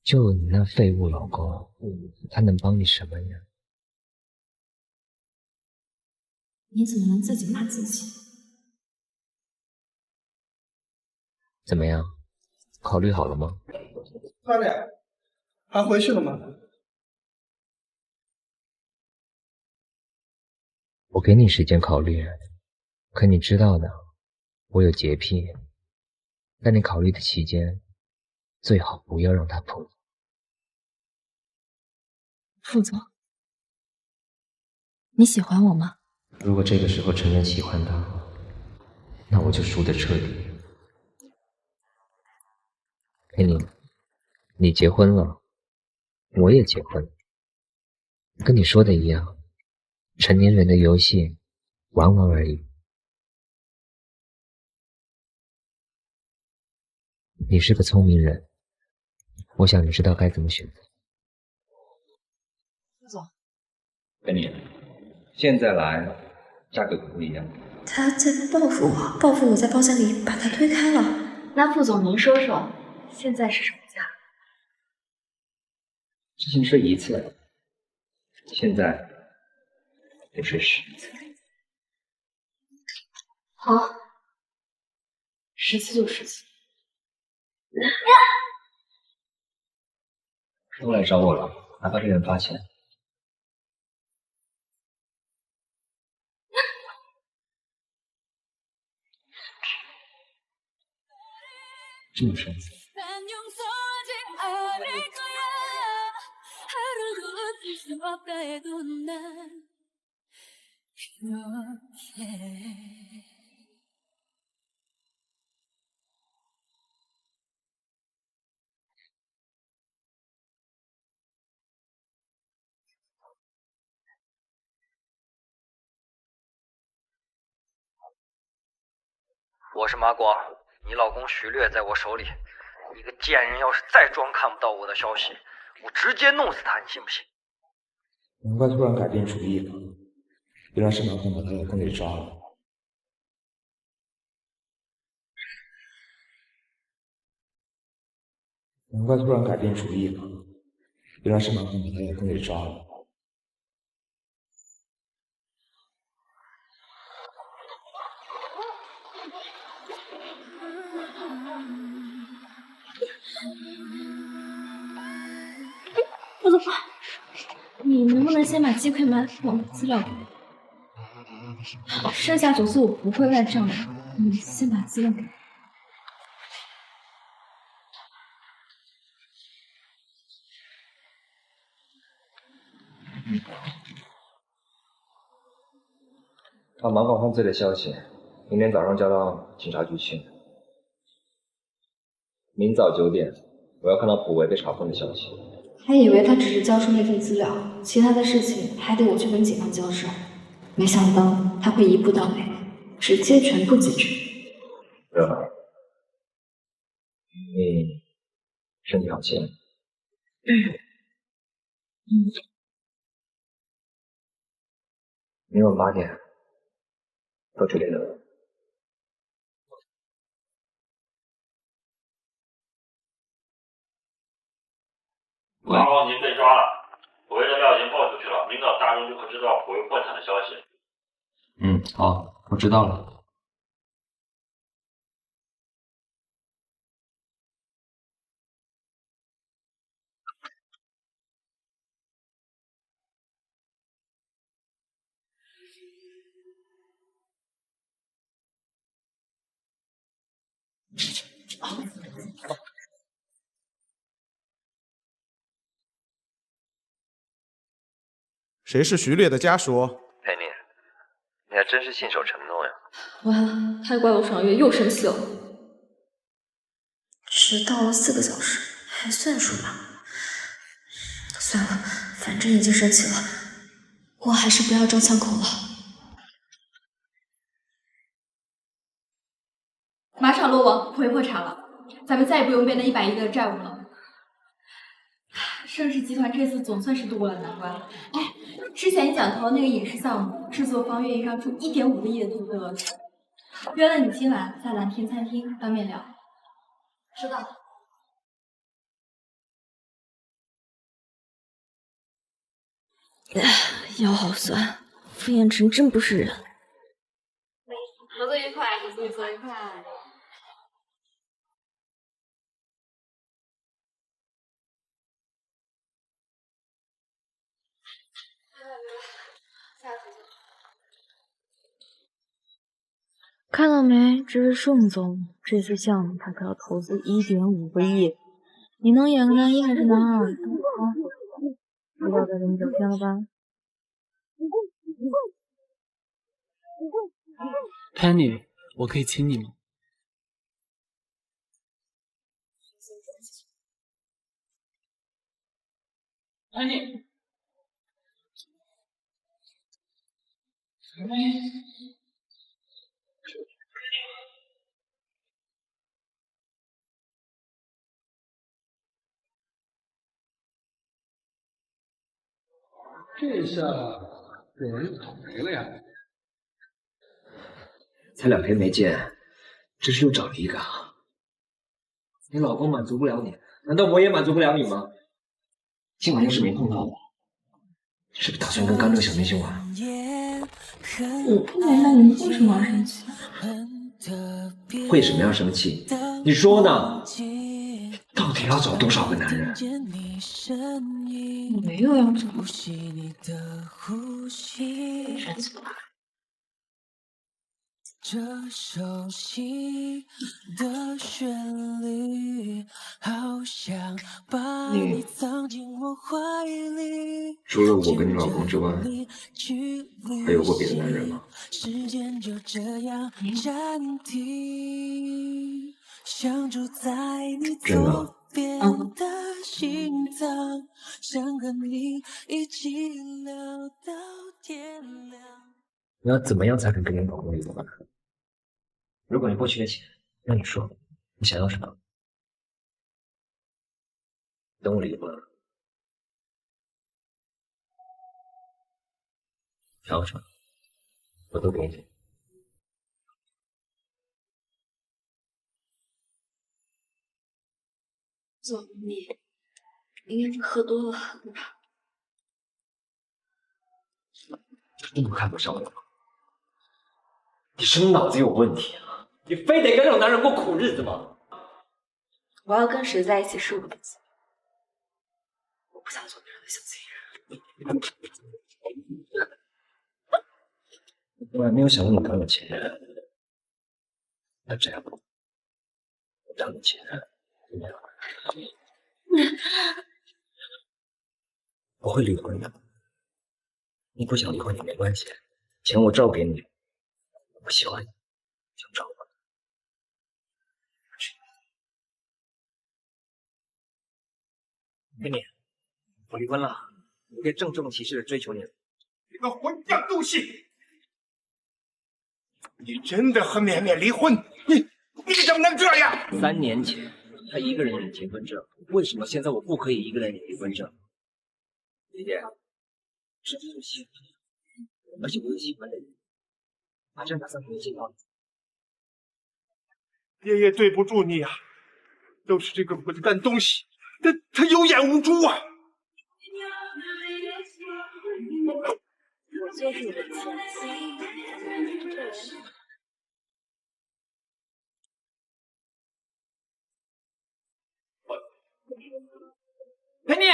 就你那废物老公，他能帮你什么呀？你怎么能自己骂自己？怎么样？考虑好了吗？二奶，还回去了吗？我给你时间考虑，可你知道的，我有洁癖。在你考虑的期间，最好不要让他碰你。副总，你喜欢我吗？如果这个时候承认喜欢他，那我就输得彻底。Penny，你结婚了，我也结婚了，跟你说的一样，成年人的游戏，玩玩而已。你是个聪明人，我想你知道该怎么选择。副总，跟你现在来，价格可不一样。他在报复我，报复我在包厢里把他推开了。那副总您说说，现在是什么价？之前睡1次，现在得睡10次。好，10次就10次。都来找我了，还怕被人发现？这么生气？我是马广，你老公徐略在我手里。你个贱人，要是再装看不到我的消息，我直接弄死他，你信不信？难怪突然改变主意了，原来是马广把她老公给抓了。难怪突然改变主意了，原来是马广把她老公给抓了。副总，你能不能先把击溃埋伏网的资料给我？剩下9次我不会赖账的，你先把资料给我。把马广犯罪的消息，明天早上交到警察局去。明早9点，我要看到普维被查封的消息。还以为他只是交出那份资料，其他的事情还得我去跟警方交涉。没想到他会一步到位，直接全部解决。热儿，你身体好些？明晚8点到9点的。马广您被抓了，普维的料已经报出去了，明早大众就会知道普维破产的消息。好，我知道了。谁是徐烈的家属？佩妮，你还真是信守承诺呀！完了，太怪我爽月又生气了。迟到了4个小时，还算数吧？算了，反正已经生气了，我还是不要撞枪口了。马场落网，普维破产了，咱们再也不用背那100亿的债务了。盛世集团这次总算是渡过了难关。哎，之前你讲投那个影视项目，制作方愿意让出1.5个亿的投资额，约了你今晚在蓝天餐厅当面聊。知道。腰好酸，傅彦辰真不是人。合作愉快，合作愉快。看到没？这是盛总，这次项目他可要投资1.5个亿。你能演个男一还是男二？知道该怎么表现了吧？ Penny，我可以亲你吗？Penny。这下有人倒霉了呀！才2天没见，这是又找了一个啊！你老公满足不了你，难道我也满足不了你吗？今晚要是没碰到我，是不是打算跟甘蔗小明星玩？我不明白你为什么要生气。为什么要生气？你说呢？到底要找多少个男人？我没有要找。这熟悉的旋律，好想把你藏进我怀里。除了我跟你老公之外，还有过别的男人吗？时间就这样暂停，想住在你左边的心脏，想和你一起聊到天亮。你要怎么样才肯跟你老公离婚？如果你不缺钱，那你说你想要什么？等我离婚了，想要什么我都给你。总，你应该是喝多了，对吧？这么看不上我吗？你是不是脑子有问题啊？你非得跟这种男人过苦日子吗？我要跟谁在一起是我的自由，我不想做别人的小情人。我从来没有想过你当我情人，那这样，我当你情人，怎么样？我会离婚的。你不想离婚也没关系，钱我照给你。我不喜欢你，就找我。给你，我离婚了，我可以郑重其事的追求你了。你个混账东西！你真的和绵绵离婚？你怎么能这样？3年前他一个人领结婚证，为什么现在我不可以一个人领离婚证？姐姐，这是喜欢的，而且我有喜欢的人，马上打算给你介绍。爷爷对不住你啊，都是这个混蛋东西，他有眼无珠啊！我就是你的前妻。陪你。